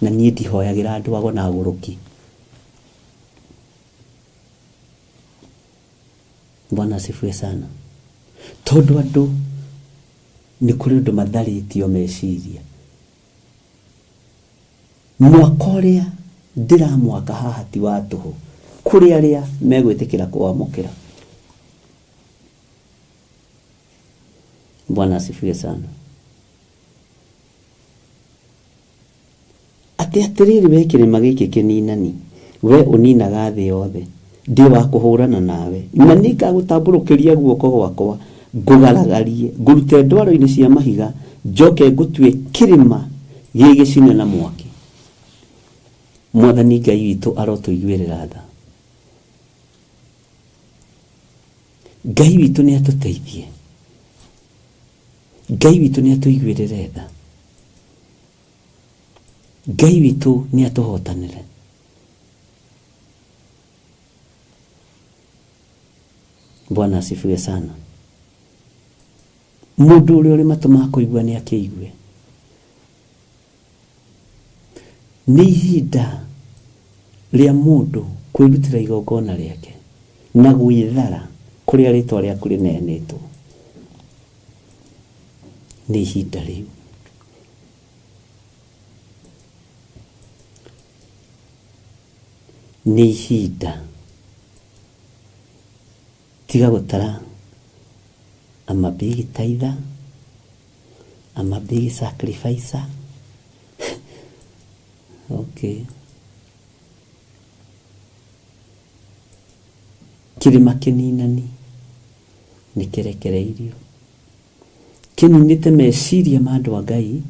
na nie ndihoyagira andu ago na guruki. Bwana asifiwe sana. Tondu andu ni kuri undu matharitio meciria. Mwaka uria ndiramwaka haha ti wa tuhu kuri aria megwitikira kuamukira. Bwana asifiwe sana. Ati atiriri we kirima giki kininani, we uninaga thi yothe, ndi wa kuhurana nawe, na nikagutamburukiria guoko gwakwa ngugaragarie, ngurute ndwaro-ini cia mahiga, njoke ngutue kirima gigicine na mwaki. Mwathani Ngai witu arotuiguirira tha. Ngai witu ni atuteithie, Ngai witu ni atuiguirire tha, Ngai witu ni atuhotanire. Bwana asifiwe sana. Mundu uria uri matu ma kuigua ni akiigue. Ni ihinda ria mundu kwirutira igongona riake na gwithara kuria ritwa riaku rinenetwo. Ni ihinda riu. Ni ihinda. Tiga gutara I'm a big tither, I'm a big sacrificer. Okay. Kirima kininani ni kirekereirio, kininite meciria ma andu a Ngai,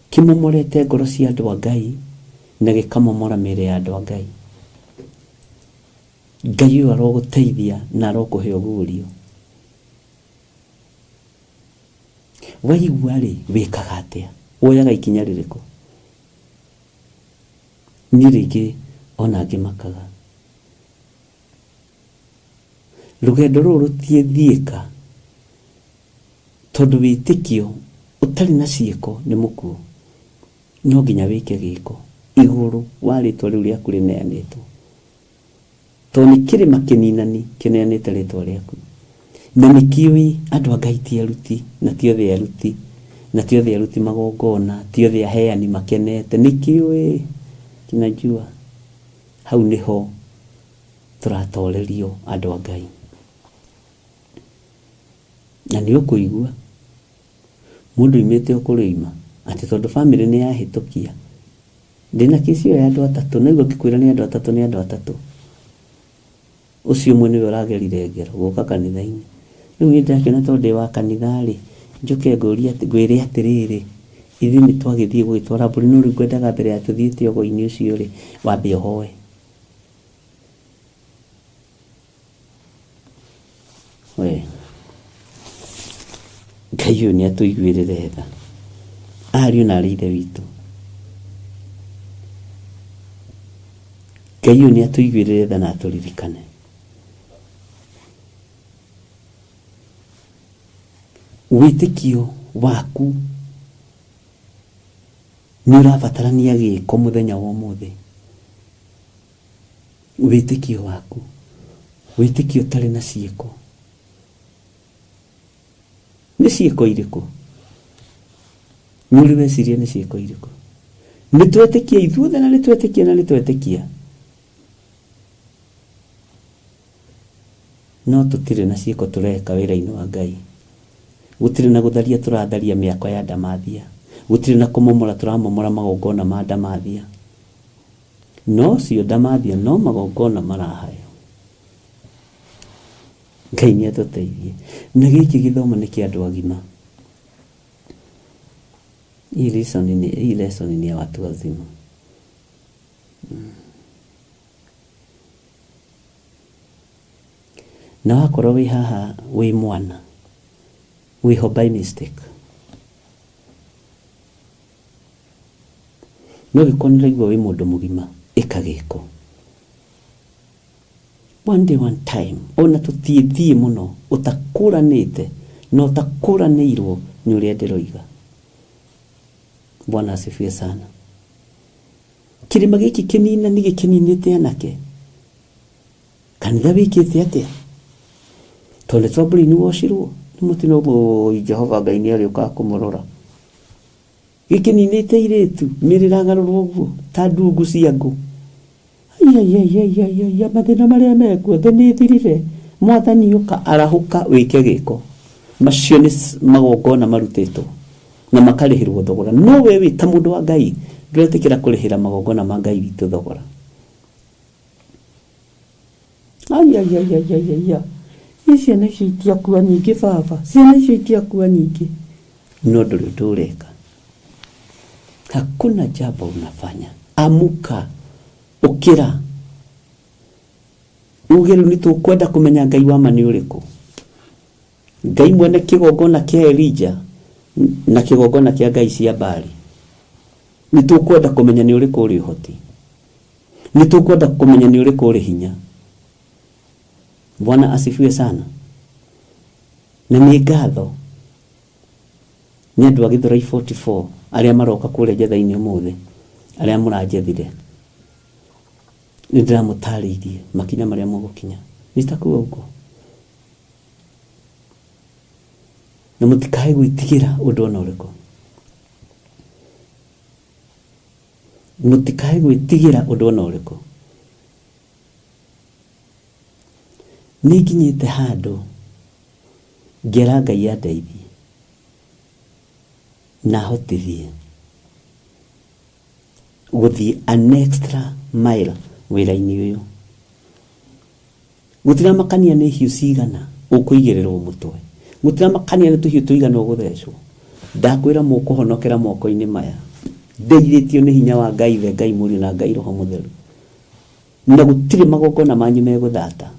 kimomorete ngoro cia andu a Ngai na gikamomora mĩĩrĩ ya andu a Ngai. Ngai aroguteithia na arokuhe ugurio. waigua ri wikaga atia woyaga ikinya ririko ni ringi ona ngimakaga rugendo ruru thieka tondu witikio utari na ciiko ni mukuo no nginya wike giko iguru waritwa riu riaku rineanitwo to ni kirima kininani kineanite ritwa riaku na nikiwi andu Ngai ti aruti na ti othe aruti na ti othe aruti magongona ti othe aheani makenete nikiwi kinajua hau niho turatorerio andu Ngai na ni ukuigua mundu imete okureima ati tondu family ni yahitukia ndina kisio ya andu atatu na igwo kikwira ni andu atatu ucio mwe niwe uragerire ngero guka kanitha-ini riu ni ndakiona tondu wa kanitha ri njuke nguria ati ngwire atiriri ithi ni twagithie gwitwara mburi no riu ngwendaga mbere ya tuthiite ogo-ini ucio ri wambe uhoe we Ngai ni atuiguirire tha ariu na rithe witu Ngai ni atuiguirire tha na aturirikane witikio waku ni urabatarania giko muthenya wa umuthi witikio waku witikio tari na ciiko ni ciiko iriku muri weciria ni ciiko iriku ni twetikia ithuothe na ni twetikia no tutire na ciiko tureka wira-ini wa Ngai gutire na gutharia turatharia miako ya ndamathia gutire na kumomora turamomora magongona ma ndamathia no cio ndamathia no magongona marahayo Ngai ni atuteithie na giki githomo ni kia andu agima hii lesson ni ya watu wazima na wakorwo wi haha wi mwana wiho by mistake no gikonera igwo wi mundu mugima ikagiko one day one time ona tutithie muno utakuranite no utakuranirwo ni uria ndiroiga Bwana asifiwe sana kirima giki kinina ni gikininite anake kanitha wikite atia tole trouble ni woshirwo ni mutino bo Jehova Ngai ni ari uka kumurora gikininite iretu miriragarurwo guo ta ndungu ciangu ya mathina maria mekuo thini thirire mwathani uka arahuka wike giko macio ni magongona marutitwo na makarihirwo thogora no we wita mundu wa Ngai ndwetikira kurihira magongona ma Ngai witu thogora ciana icio itiakua nyingi baba ciana icio itiakua nyingi no nduri ndureka hakuna jambo unafanya amuka ukira ugeru ni tukwenda kumenya Ngai wa mani uriku Ngai mwene kigongona kia Elijah na kigongona kia Ngai cia Bali ni tukwenda kumenya ni uriku uri hoti ni tukwenda kumenya ni uriku uri hinya Bwana asifiwe sana na ni ngatho ni andu a Githurai 44 aria maroka kure jetha-ini umuthe aria muranjethire ni ndiramutariithie makinya maria mugukinya nitakuwa uko na mutikae gwitigira undu ona uriku mutikae gwitigira undu ona uriku ni nginyite handu ngera Ngai andeithie na hotithie guthie an extra mile wira-ini uyu gutira makania ni hiu cigana ukuigirirwo mutwe gutira makania ni tuhiu tuigana uguthecwo ndakwira mukuhonokera moko-ini maya ndeithitio ni hinya wa Ngai the Ngai muri na Ngai Roho Mutheru na gutire magongona manyu meguthata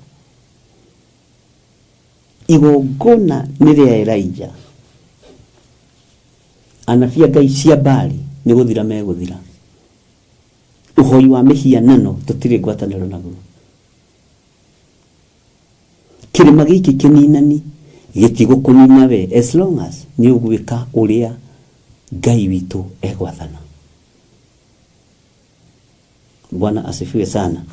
igongona ni ria Elijah anabia Ngai cia Bali nĩ gũthira megũthira. Ũhoi wa mĩhianano tũtirĩ ngwatanĩro naguo. Kĩrĩma gĩkĩ kĩninani gĩtigũkũnina we as long as nĩ ũgwĩka ũrĩa Ngai witũ egwathana. Bwana asifiwe sana.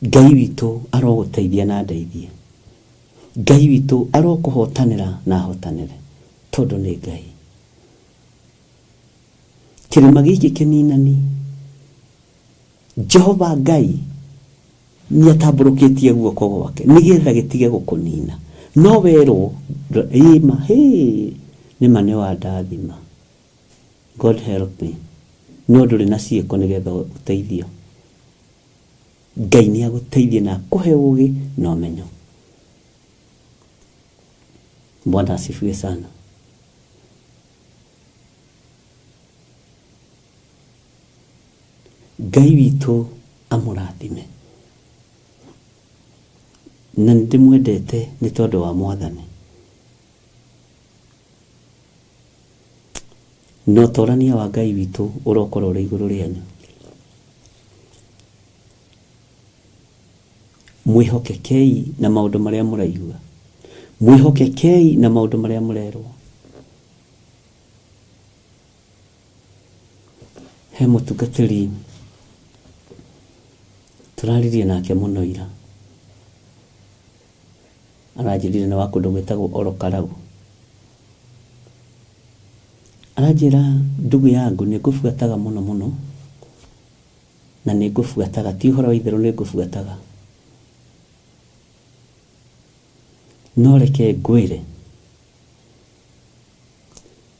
Ngai witũ arogũteithia na ndeithie. Ngai witũ arokũhotanĩra na ahotanĩre tondũ nĩ Ngai. Kĩrĩma gĩkĩ kĩninani Jehova Ngai nĩ atambũrũkĩtie guoko gwake nĩgetha gĩtige gũkũnina. No werwo ima nĩma nĩ wandathima. God help me. No ndũrĩ na ciĩko nĩgetha ũteithio. Ngai nĩ agũteithie na akũhe ũũgĩ na ũmenyo. Bwana asifiwe sana. Ngai witũ amũrathime. Na ndĩmwendete nĩ tondũ wa Mwathani. No torania wa Ngai witũ ũrokorwo ũrĩ igũrũ rĩanyu. Mwĩhokekei na maũndũ marĩa mũraigua. Mwĩhokekei na maũndũ marĩa mũrerwo. He mũtungatĩri tũraririe nake mũno ira. Aranjĩrire nĩ wa kũndũ gwĩtagwo Orokarau. Aranjĩra ndugu yangu nĩ ngũbuataga mũno mũno. Na nĩ ngũbuataga ti ũhoro wa itherũ nĩ ngũbuataga. No reke ngwĩre.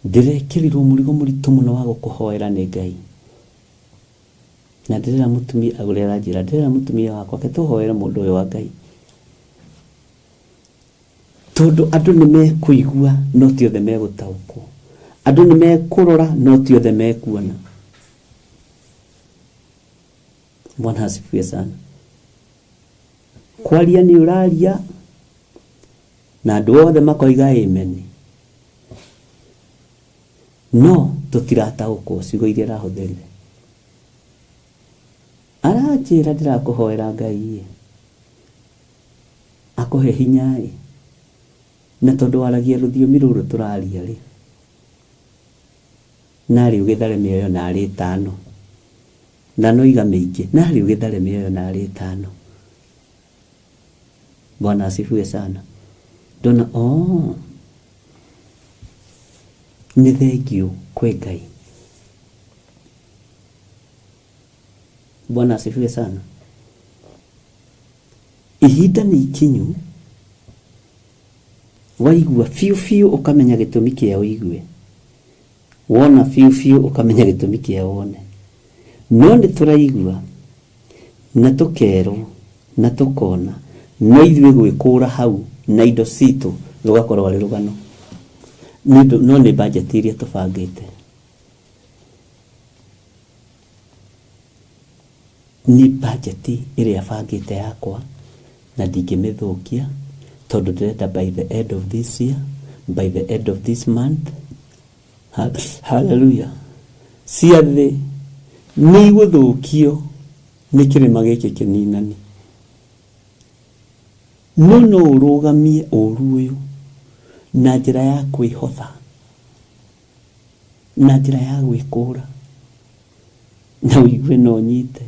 Ndĩrekĩrirwo mũrigo mũritũ mũno wa gũkũhoera nĩ Ngai. Na ndĩrera mũtumia agũrera njĩra ndĩrera mũtumia wakwa ke tũhoere mũndũ ũyũ wa Ngai. Tondũ andũ nĩ mekũigua no ti othe megũtaũkwo. Andũ nĩ mekũrora no ti othe mekuona. Bwana asifiwe sana. Kwaria nĩ ũraria na andũ othe makoiga amen. No tũtirataũkwo ciugo iria arahũthĩrire. Aranjĩra ndĩrakũhoera Ngai akũhe hinya na tondũ waragia rũthiomi rũrũ tũraria rĩ. Narĩ ũgĩthare mĩoyo narĩ 5. Na no iga mĩingĩ narĩ ũgĩthare mĩoyo narĩ 5. Bwana asifiwe sana. Dona nĩ thengio kwĩ Ngai. Bwana asifiwe sana. Ihinda nĩ ikinyu. Waigua fiu ukamenya gĩtũmi kĩa ũigue. Wona fiu ukamenya gĩtũmi kĩa wone. No nĩ tũraigua na tũkerwo na tũkona no ithuĩ gwĩkũra hau na indo citũ rũgakorwo arĩ rũgano. No nĩ budget iria tũbangĩte. Ni budget ĩrĩa bangĩte yakwa na ndingĩmĩthũkia tondũ ndĩrenda by the end of this year, by the end of this month. Hallelujah. Ciathĩ nĩ igũthũkio nĩ kĩrĩma gĩkĩ kĩninani. No ũrũgamie ũru ũyũ na njĩra ya kwĩhotha, na njĩra ya gwĩkũra na ũigue na ũnyite.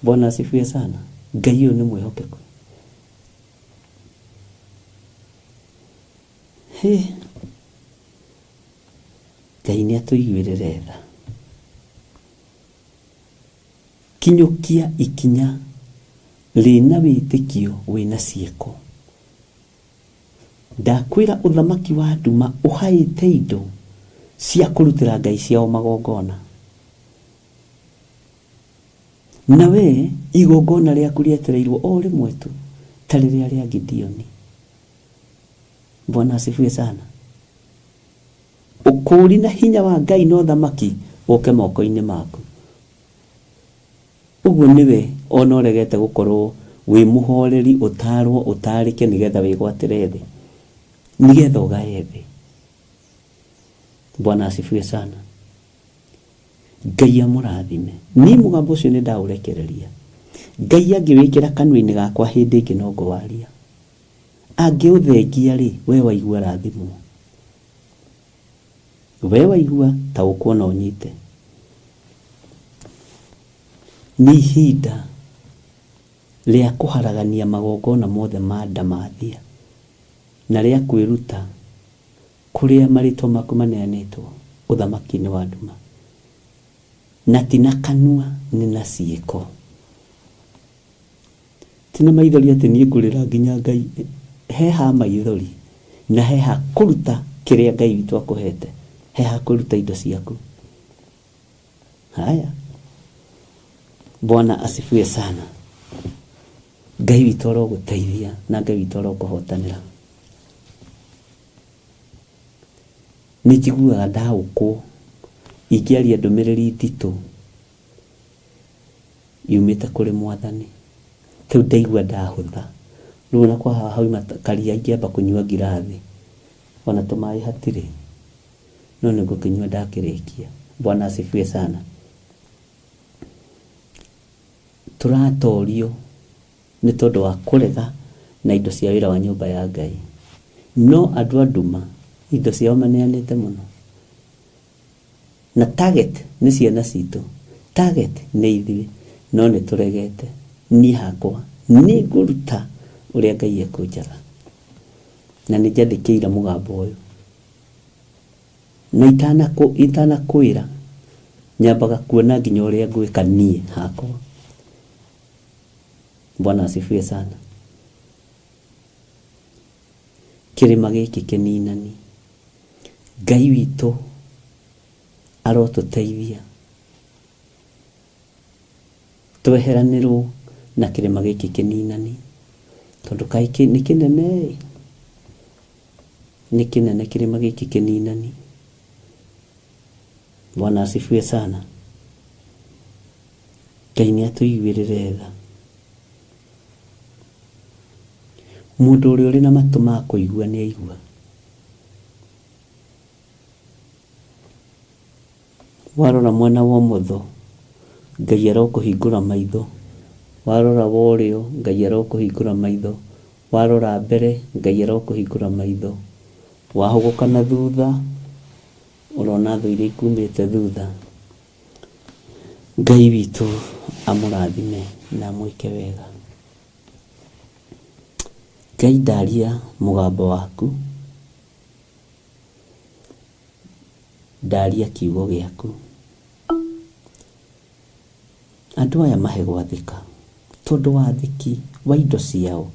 Bwana asifiwe sana. Ngai ũyũ nĩ mwĩhokeku. Ngai nĩ atũiguĩrĩre tha. Kinyũkia ikinya rĩna wĩtĩkio wĩna ciĩko. Ndakwĩra ũthamaki wa nduma ũhaĩte indo cia kũrutĩra Ngai ciao magongona. Na we igongona rĩaku rĩetereirwo o rĩmwe tu ta rĩrĩa rĩa Gideoni. Bwana asifiwe sana. Ũkũri na hinya wa Ngai na ũthamaki ũke moko-inĩ maku. Ũguo nĩwe ona ũregete gũkorwo wĩ mũhoreri ũtarwo ũtarĩke nĩgetha wĩgwatĩre thĩ. nigetha ugae thĩ. Bwana asifiwe sana. Ngai amũrathime. Ni mũgambo ũcio nĩ ndaũrekereria. Ngai angĩwĩkĩra kanua-inĩ gakwa hĩndĩ ĩngĩ no ngwaria. Angĩũthengia rĩ, we waigua rathimwo. We waigua ta ũkuona ũnyite. Nĩ ihinda rĩa kũharagania magongona mothe ma ndamathia na rĩa kwĩruta kũrĩa marĩtwa maku maneanĩtwo ũthamaki-inĩ wa nduma. Na ti na kanua, nĩ na ciĩko. Ti na maithori atĩ niĩ ngũrĩra nginya Ngai. Heha maithori na heha kũruta kĩrĩa Ngai witũ akũhete. Heha kũruta indo ciaku. Haya. Bwana asifiwe sana. Ngai witũ arogũteithia na Ngai witũ arokũhotanĩra. Nĩ njiguaga ndaũkwo ingĩaria ndũmĩrĩri nditũ yumĩte kũrĩ Mwathani. Rĩu ndaigua ndahũtha. Rĩu na kwa hauma karia ingĩamba kũnyua ngirathi. Ona tũmaĩ hatirĩ. No nĩ ngũkĩnyua ndakĩrĩkia. Bwana asifiwe sana. Tũratorio nĩ tondũ wa kũrega na indo cia wĩra wa nyũmba ya Ngai. No andũ a nduma indo ciao maneanĩte mũno. Na target nĩ ciana citũ. Target nĩ ithuĩ. No nĩ tũregete. Niĩ hakwa nĩ ngũruta ũrĩa Ngai ekũnjaga. Na nĩ njathĩkĩire mũgambo ũyũ. Na itanakwĩra nyambaga kuona nginya ũrĩa ngwĩka niĩ hakwa. Bwana asifiwe sana. Kĩrĩma gĩkĩ kĩninani. Ngai witũ arotũteithia tweheranĩrwo na kĩrĩma gĩkĩ kĩninani. Tondũ kaingĩ nĩ kĩnene. Nĩ kĩnene kĩrĩma gĩkĩ kĩninani. Bwana asifiwe sana. Ngai nĩ atũiguĩrĩre tha. Mũndũ ũrĩa ũrĩ na matũ ma kũigua nĩ aigua. Warora mwena wa ũmotho, Ngai arokũhingũra maitho. Warora wa ũrĩo, Ngai arokũhingũra maitho. Warora mbere, Ngai arokũhingũra maitho. Wahũgũka na thutha, ũrona thũ iria ikumĩte thutha. Ngai witũ amũrathime na amwĩke wega. Ngai ndaria mũgambo waku. Ndaria kiugo gĩaku. Andũ aya mahe gwathĩka. Tondũ wathĩki wa indo ciao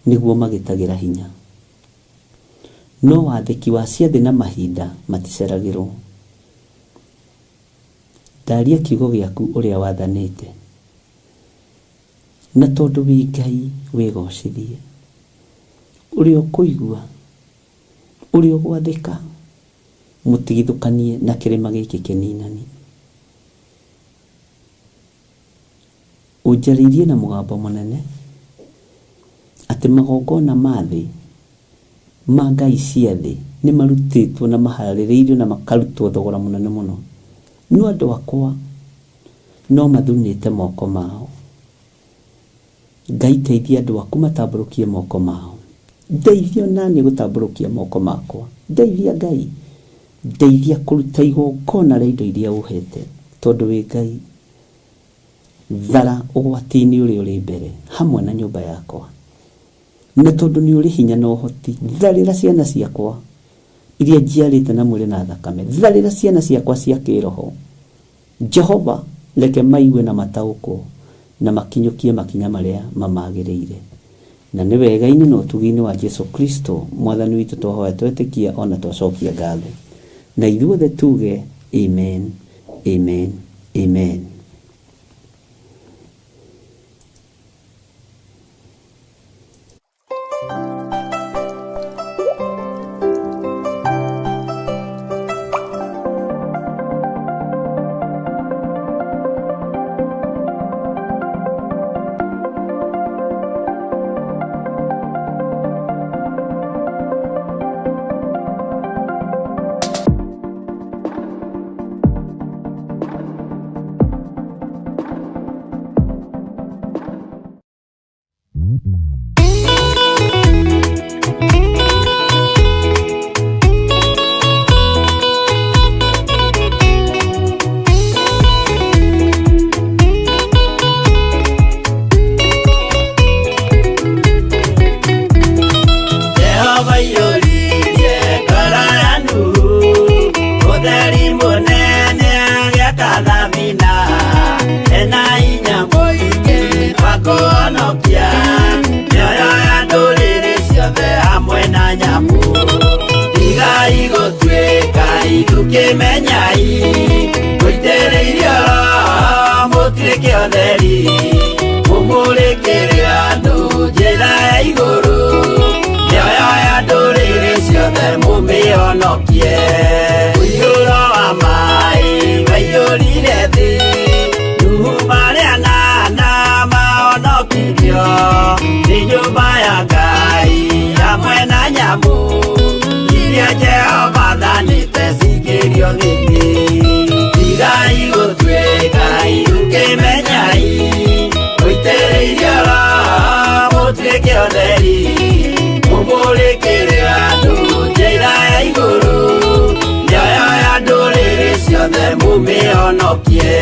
nĩguo magĩtagĩra hinya. No wathĩki wa ciathĩ na mahinda maticeragĩrwo. Ndaria kiugo gĩaku ũrĩa wathanĩte. Na tondũ wĩ Ngai wĩgocithie. Ũrĩa ũkũigua, ũrĩa ũgwathĩka, mũtigithũkanie na kĩrĩma gĩkĩ kĩninani. Ũnjarĩirie na mũgambo mũnene atĩ magongona ma thĩ ma ngai cia thĩ nĩ marutĩtwo na maharĩrĩirio na makarutwo thogora mũnene mũno. No andũ akwa no mathunĩte moko mao. Ngai teithia andũ aku matambũrũkie moko mao. Ndeithia nani gũtambũrũkia moko makwa. Ndeithia Ngai. Ndeithia kũruta igongona rĩa indo iria ũhete. Tondũ wĩ Ngai. Thara ũgwati-inĩ ũrĩa ũrĩ mbere hamwe na nyũmba yakwa. Na tondũ nĩ ũrĩ hinya na ũhoti, tharĩra ciana ciakwa iria njiarĩte na mwĩrĩ na thakame. Tharĩra ciana ciakwa cia kĩroho. Jehova, reke maigue na mataũkwo na makinyũkie makinya marĩa mamagĩrĩire. Na nĩ wega-inĩ na ũtugi-inĩ wa Jesu Kristo Mwathani witũ twahoya twetĩkia ona twacokia ngatho. Na ithuothe tuge amen, amen, amen. ũtheri ũmũrĩkĩre andũ njĩra ya igũrũ mĩoyo ya ndũrĩrĩ ciothe mũmĩhonokie ũiyũro wa maĩ waiyũrire thĩ Nuhu marĩa nana mahonokirio nĩ nyũmba ya Ngai hamwe na nyamũ iria Jehova thanĩte cingĩrio thĩinĩ tigai gũtuĩka irũkĩmenyai mũitĩrĩirie Roho mũtuĩke ũtheri mũmũrĩkĩre andũ njĩra ya igũrũ mĩoyo ya ndũrĩrĩ ciothe mũmĩhonokie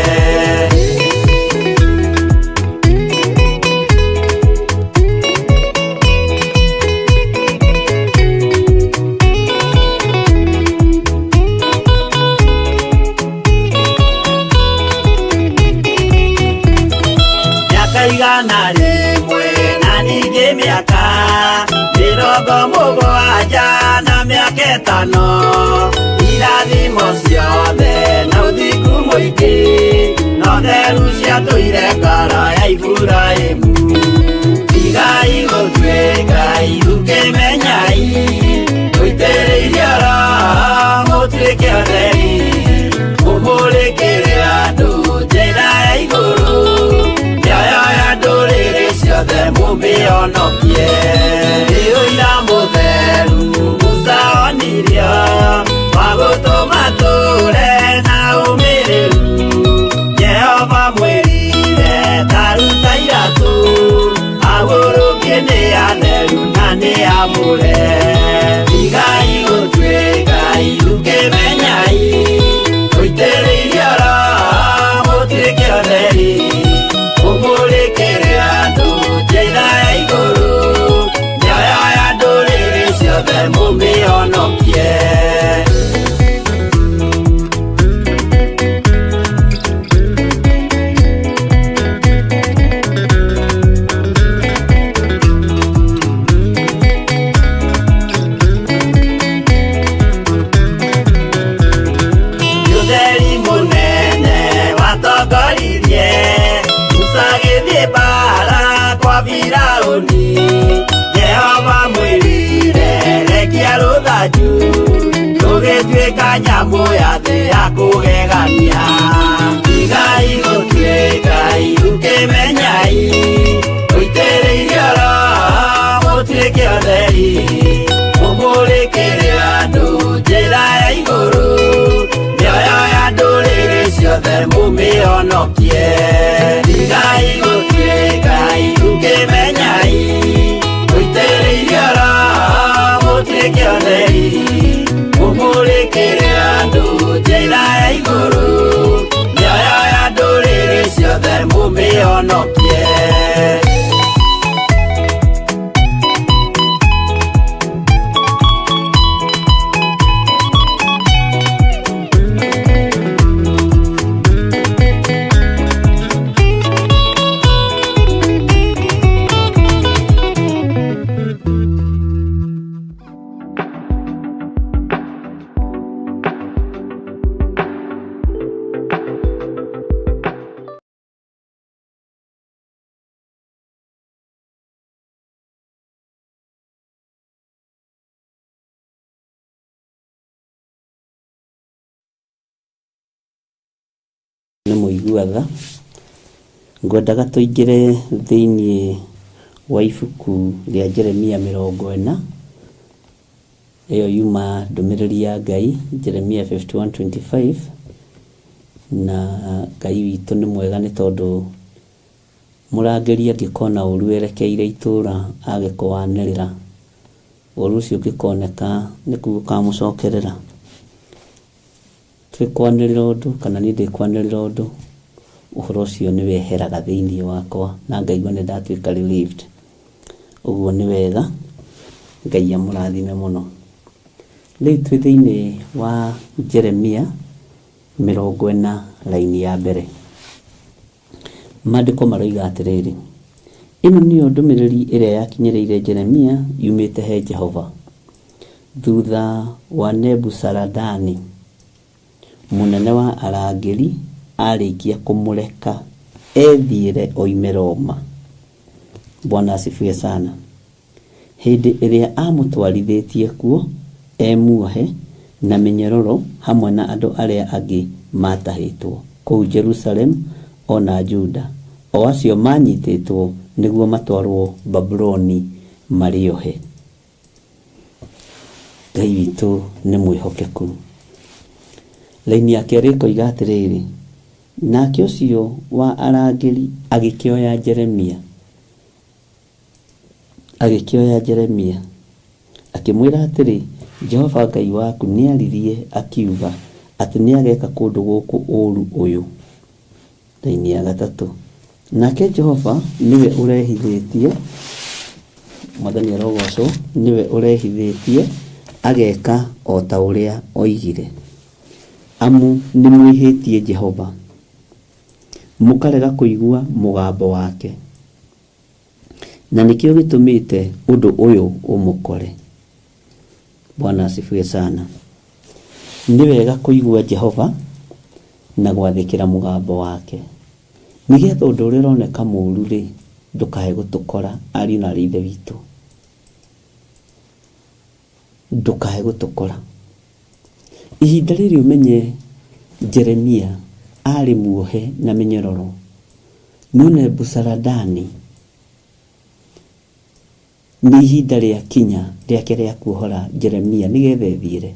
igana rĩmwe na ningĩ mĩaka 70 na mĩaka 5 irathimo ciothe na ũthingu mũingĩ na ũtheru ciatũire ngoro ya Iburahĩmu tigai gũtuĩka irũkĩmenyai mũitĩrĩirie Roho mũtuĩke ũtheri mũmũrĩkĩre andũ njĩra ya igũrũ ndũrĩrĩ ciothe mũmĩhonokie ũira mũtheru Musa onirio wa gũtũma tũre na ũmĩrĩru Jehova mwĩrire taruta iratũ agũrũkie nĩ atheru na nĩ amũre tigai gũtuĩka irũkĩmenyai mũitĩrĩirie Roho mũtuĩke ũtheri ũmũrĩkĩre andũ njĩra ya igũrũ mĩoyo ya ndũrĩrĩ ciothe mũmĩhonokie ũtheri mũnene watongoririe bara kwa Firaũni Jehova mwĩrire rekia rũthanju rũgĩtuĩka nyamũ ya thĩ ya kũgegania tigai gũtuĩka irũkĩmenyai mũitĩrĩirie Roho mũtuĩke ũtheri mũmũrĩkĩre andũ njĩra ya igũrũ mĩoyo ya ndũrĩrĩ ciothe mũmĩhonokie tigai gũtuĩka irũkĩmenyai mũitĩrĩirie Roho mũtuĩke ũtheri mũmũrĩkĩre andũ njĩra ya igũrũ mĩoyo ya ndũrĩrĩ ciothe mũmĩhonokie nĩ mũigua tha ngwendaga tũingĩre thĩinĩ wa ibuku rĩa Jeremia 40 ĩyo yuma ndũmĩrĩri ya Ngai Jeremia 51:25 na Ngai witũ nĩ mwega nĩ tondũ mũrangĩri angĩkona ũru erekeire itũũra agĩkwanĩrĩra ũru ũcio ũngĩkoneka nĩ kuo ũkamũcokerera twĩkwanĩrĩra ũndũ kana niĩ ndĩkwanĩrĩra ũndũ ũhoro ũcio nĩ weheraga thĩinĩ wakwa na ngaigua nĩ ndatuĩka relieved ũguo nĩ wega Ngai amũrathime mũno rĩu twĩ thĩinĩ wa Jeremia 40 raini ya mbere maandĩko maroiga atĩrĩrĩ ĩno nĩyo ndũmĩrĩri ĩrĩa yakinyĩrĩire Jeremia yumĩte he Jehova thutha wa Nebuzaradani mũnene wa arangĩri arĩkia kũmũreka ethiire oime Roma. Bwana asifiwe sana. Hindi ĩrĩa amũtwarithitie kuo muohe na minyororo hamwe na andũ arĩa angĩ matahĩtwo kũu Jerusalem ona Juda, o acio manyitĩtwo nĩguo matwarwo Babuloni marĩohe. Ngai witũ nĩ mwĩhokeku. Laini ya kerĩ ĩkoiga atĩrĩrĩ, nake ũcio wa arangĩri agĩkĩoya Jeremia akĩmwĩra atĩrĩ, Jehova Ngai waku nĩaririe akiuga atĩ nĩageka kũndũ gũkũ ũũru ũyũ. Laini ya gatatũ, nake Jehova niwe ũrehithĩtie, Mwathani arogocwo, niwe ũrehithĩtie ageka o ta ũrĩa oigire. Amu nĩmwĩhĩtie Jehova, mũkarega kũigua mũgambo wake, na nĩkĩo gĩtũmĩte ũndũ ũyũ ũmũkore. Bwana asifiwe sana. Nĩ wega kũigua Jehova na gwathĩkĩra mũgambo wake, nĩgetha ũndũ ũrĩa ũroneka mũũru rĩ ndũkae gũtũkora ariũ na ithe witũ, ndũkae gũtũkora. Ihinda rĩrĩ ũmenye Jeremia arĩ muohe na minyororo, no Nebuzaradani nĩ ihinda rĩa kinya rĩake rĩa kuohora Jeremia nĩgetha ethiĩre.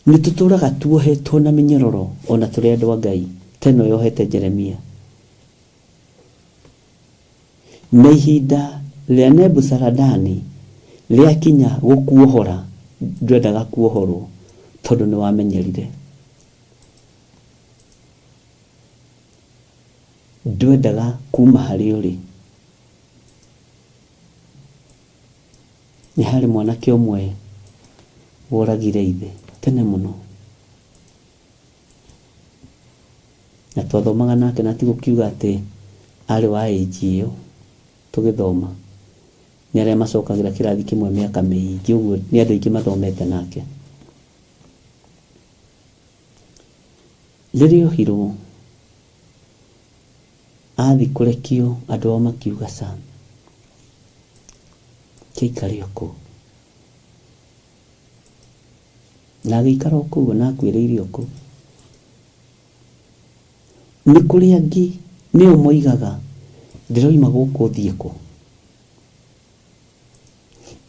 Nĩtũtũraga tuohetwo na minyororo ona tũrĩ andũ a Ngai, teno yohete Jeremia. Na ihinda rĩa Nebuzaradani rĩa kinya gũkuohora, ndwendaga kuohorwo tondũ nĩ wamenyerire, ndwendaga kuma harĩ ũrĩ. Nĩ harĩ mwanake ũmwe woragire ithe tene mũno, na twathomaga nake na tigũkiuga atĩ arĩ wa age ĩyo tũgĩthoma. Nĩ arĩa macokagĩra kĩrathi kĩmwe mĩaka mĩingĩ ũguo, nĩ andũ aingĩ mathomete nake. Rĩrĩa ohirwo athi kũrekio, andũ ao makiuga Sam kĩikare kũ, na agĩikara kũu na akwĩrĩire kũ. Nĩ kũrĩ angĩ nĩo moigaga ndĩroima gũkũ thiĩ kũ.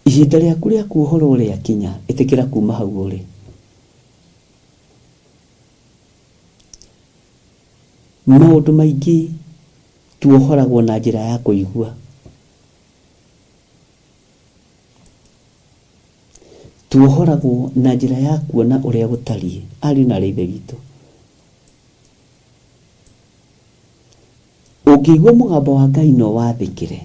Ihinda rĩaku rĩa kuohorwo rĩakinya, ĩtĩkĩra kuma hau ũrĩ. Maũndũ maingĩ tuohoragwo na njĩra ya kũigua, tuohoragwo na njĩra ya kuona ũrĩa gũtariĩ ariũ na ithe witũ. Ũngĩigua mũgambo wa Ngai no wathĩkĩre,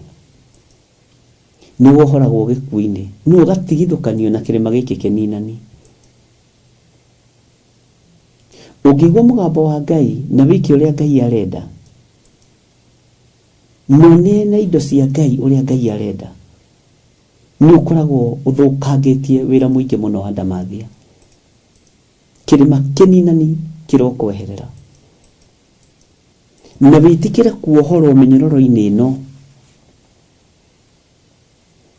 nĩ wohoragwo gĩkuũ-inĩ, no ũgatigithũkanio na kĩrĩma gĩkĩ kĩninani. Ũngĩigua mũgambo wa Ngai na wĩke ũrĩa Ngai arenda, muone na indo cia Ngai ũrĩa Ngai arenda, nĩ ũkoragwo ũthũkangĩtie wĩra mũingĩ mũno wa ndamathia. Kĩrĩma kĩninani kĩrokweherera, na wĩtĩkĩre kuohorwo mĩnyororo-inĩ ĩno,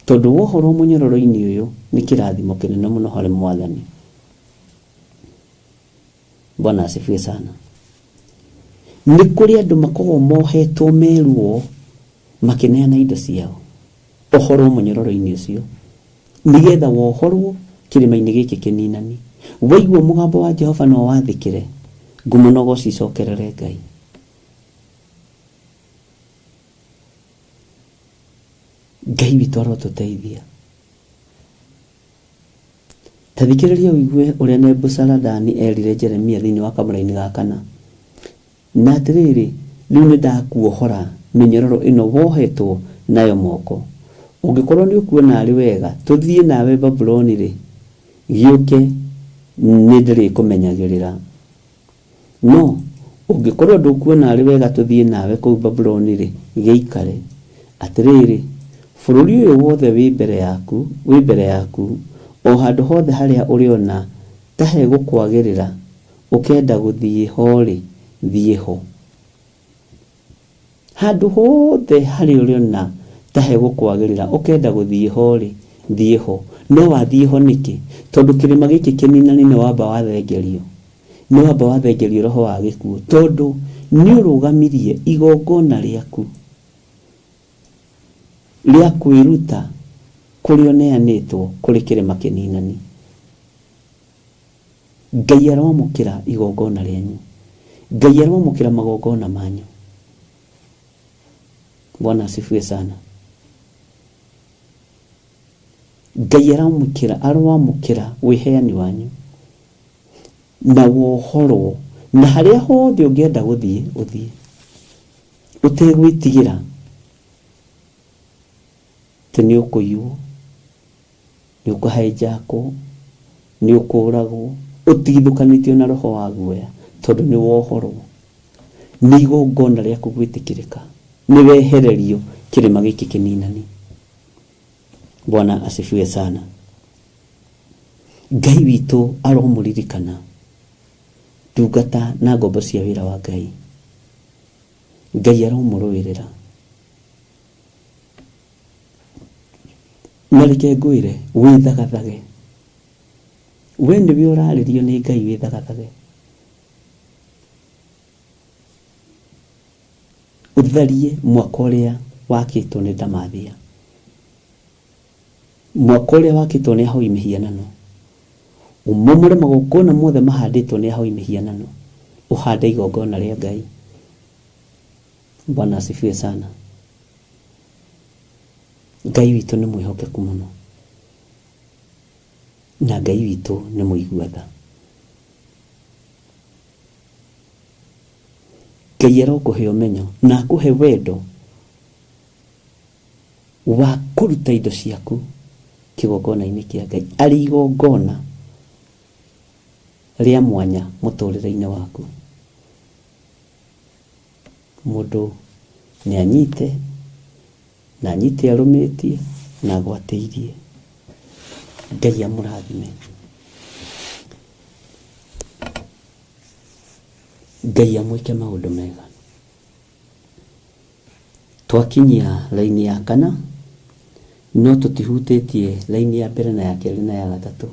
tondũ wohorwo mũnyororo-inĩ ũyũ nĩ kĩrathimo kĩnene mũno harĩ Mwathani. Bwana asifiwe sana. Nĩ kũrĩ andũ makoragwo mohetwo merwo makĩneana indo ciao, ohorwo mũnyororo-inĩ ũcio, nĩgetha wohorwo kĩrĩma-inĩ gĩkĩ kĩninani. Waigua mũgambo wa Jehova no wathĩkĩre, ngumo no gũcicokerere Ngai. Ngai witũ arotũteithia. Ta thikĩrĩria ũigue ũrĩa Nebuzaradani erire Jeremia thĩinĩ wa kamũra-inĩ ga 4. Na atĩrĩrĩ, rĩu nĩ ndakuohora mĩnyororo ĩno wohetwo nayo moko. Ũngĩkorwo nĩ ũkuona arĩ wega tũthiĩ nawe Babuloni rĩ, gĩũke nĩ ndĩrĩkũmenyagĩrĩra. No ũngĩkorwo ndũkuona arĩ wega tũthiĩ nawe kũu Babuloni rĩ, gĩikare. Atĩrĩrĩ, bũrũri ũyũ wothe wĩ mbere yaku, o handũ hothe harĩa ũrĩona ta he gũkwagĩrĩra ũkenda gũthiĩ ho rĩ, thiĩ ho. Handũ hothe harĩ ũrĩona ta hegũkwagĩrĩra ũkenda gũthiĩ ho rĩ, thiĩ ho. No wathiĩ ho nĩkĩ? Tondũ kĩrĩma gĩkĩ kĩninani nĩ wamba wathengerio. Nĩ wamba wathengerio roho wa gĩkuũ. Tondũ nĩ ũrũgamirie igongona rĩaku rĩa kwĩruta kũrĩa ũneanĩtwo kũrĩ kĩrĩma kĩninani. Ngai aroamũkĩra igongona rĩanyu. Ngai aroamũkĩra magongona manyu. Bwana asifiwe sana. Ngai aroamũkĩra wĩheani wanyu na wohorwo, na harĩa hothe ũngĩenda gũthiĩ ũthiĩ ũtegwĩtigĩra atĩ nĩ ũkũiywo, nĩ ũkũhĩnjakwo, nĩ ũkũragwo, ũtigithũkanĩtio na roho wa guoya, tondũ nĩ wohorwo. Nĩ igongona rĩaku gwĩtĩkĩrĩka, nĩ wehererio kĩrĩma gĩkĩ kĩninani. Bwana asifiwe sana. Ngai witũ aromũririkana ndungata na ngombo cia wĩra wa Ngai. Ngai aromũrũĩrĩra. Na reke ngwĩre wĩthagathage. We nĩwe ũrarĩrio nĩ Ngai, wĩthagathage. Ũtharie mwaka ũrĩa wakĩtwo nĩ Ndamathia. Mwaka ũrĩa wakĩtwo nĩ ahoi mĩhianano. Umomore magongona mothe mahandĩtwo nĩ ahoi mĩhianano. Ũhande igongona rĩa Ngai. Bwana asifiwe sana. Ngai witũ nĩ mwĩhokeku mũno. Na Ngai witũ nĩ mũigua tha. Ngai arokũhe ũmenyo na akũhe wendo wa kũruta indo ciaku kĩgongona-inĩ kĩa Ngai, arĩ igongona rĩa mwanya mũtũrĩre-inĩ waku. Mũndũ nĩ anyite na anyite arũmĩtie na agwatĩirie. Ngai amũrathime. Ngai amwĩke maũndũ mega. Twakinyia laini ya kana, no tũtihutĩtie laini ya mbere na ya kerĩ na ya gatatũ.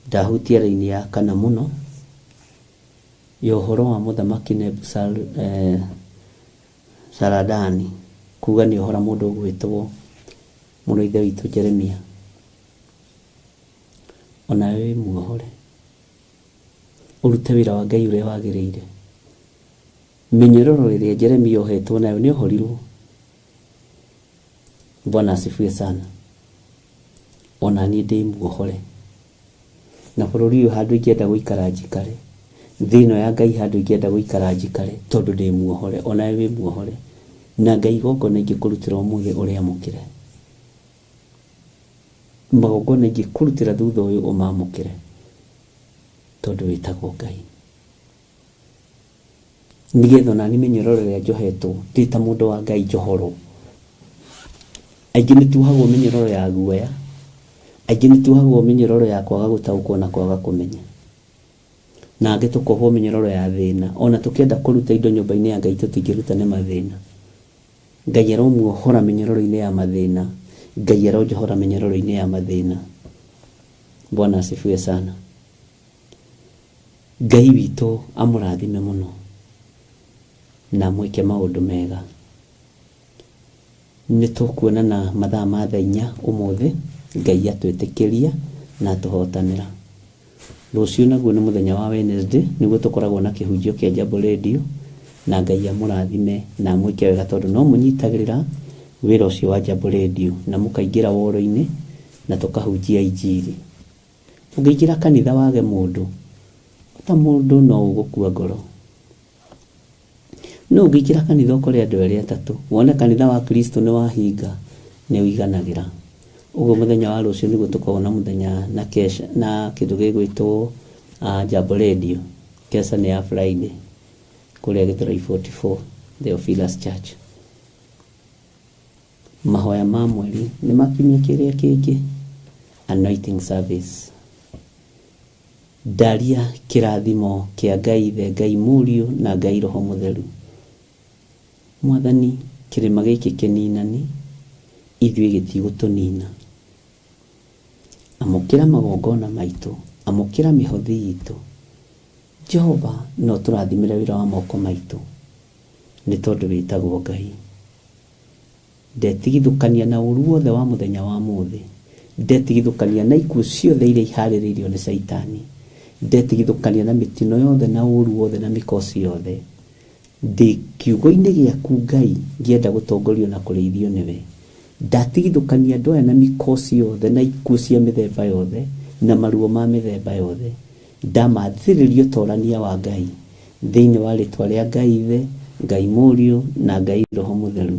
Ndahutia laini ya kana mũno ya ũhoro wa mũthamaki Saladani, kuga nĩ ũhora mũndũ ũgwĩtwo mũno ithe witũ Jeremia. Ona wewe muohore, ũrute wĩra wa Ngai ũrĩa wagĩrĩire. Mĩnyororo ĩrĩa Jeremia ohetwo nayo nĩ ohorirwo. Bwana asifiwe sana. Ona niĩ ndĩ muohore. Na bũrũri ũyũ handũ ingĩenda gũikara njikare, thĩinĩ ya Ngai handũ ingĩenda gũikara njikare, tondũ ndĩ muohore. Ona wewe muohore. Na Ngai igongona ingĩkũrutĩra ũmũthĩ ũrĩamũkĩre. Magongona ingĩkũrutĩra thutha ũyũ ũmamũkĩre, tondũ wĩtagwo Ngai. Nĩgetha ona niĩ mĩnyororo ĩrĩa njohetwo ndĩ ta mũndũ wa Ngai njohorwo. Aingĩ nĩtuohagwo mĩnyororo ya guoya, aingĩ nĩtuohagwo mĩnyororo ya kwaga gũtaũkwo na kwaga kũmenya, na angĩ tũkohwo mĩnyororo ya thĩna. Ona tũkĩenda kũruta indo nyũmba-inĩ ya Ngai tũtingĩruta nĩ mathĩna. Ngai aromuohora mĩnyororo-inĩ ya mathĩna. Ngai aronjohora mĩnyororo-inĩ ya mathĩna. Bwana asifiwe sana. Ngai witũ amũrathime mũno na mwĩke maũndũ mega. Nĩtũkuonana mathaa ma thaa 4 ũmũthĩ, Ngai atwĩtĩkĩria na tũhotanĩra. Rũciũ naguo nĩ mũthenya wa Wednesday, nĩguo tũkoragwo na kĩhunjio kĩa Jambo Radio, na Ngai amũrathime na mwĩke wega, tondũ no mũnyitagĩrĩra wĩra ũcio wa Jambo Radio na mũkaingĩra woro-inĩ na tũkahunjia injiri. Ũngĩingĩra kanitha wage mũndũ, ta mũndũ no ũgũkua ngoro. No ũngĩingĩra kanitha ũkore andũ erĩ atatũ, wone kanitha wa Kristo nĩ wahinga, nĩ ũiganagĩra. Ũguo mũthenya wa rũciũ nĩguo tũkoragwo na mũthenya na kesha na kĩndũ gĩgwĩtwo Jambo Radio. Kesha nĩ ya Friday kũrĩa Gĩthũrai 44 Theophilus Church. Mahoya ma mweri nĩ makinyia kĩrĩa kĩngĩ, anointing service. ndaria kirathimo kia Ngai Ithe, Ngai Mũriũ na Ngai Roho Mũtheru. Mwathani, kĩrĩma gĩkĩ kĩninani ithuĩ gĩtigũtũnina. Amũkĩra magongona maitũ, amũkĩra mĩhothi itũ. Jehova, no tũrathimĩre wĩra wa moko maitũ nĩ tondũ wĩtagwo Ngai. Ndetigithũkania na ũru wothe wa mũthenya wa mũthĩ. Ndetigithũkania na ikuũ ciothe iria iharĩrĩirio nĩ Saitani. Ndetigithũkania na mĩtino yothe na ũru wothe na mĩkosi yothe. Ndĩ kiugo-inĩ gĩaku Ngai, ngĩenda gũtongorio na kũrĩithio nĩwe. Ndatigithũkania andũ aya na mĩkosi yothe na ikuũ cia mĩthemba yothe na maruo ma mĩthemba yothe. Ndamathĩrĩrio ũtorania wa Ngai thĩinĩ wa rĩtwa rĩa Ngai Ithe, Ngai Mũriũ na Ngai Roho Mũtheru.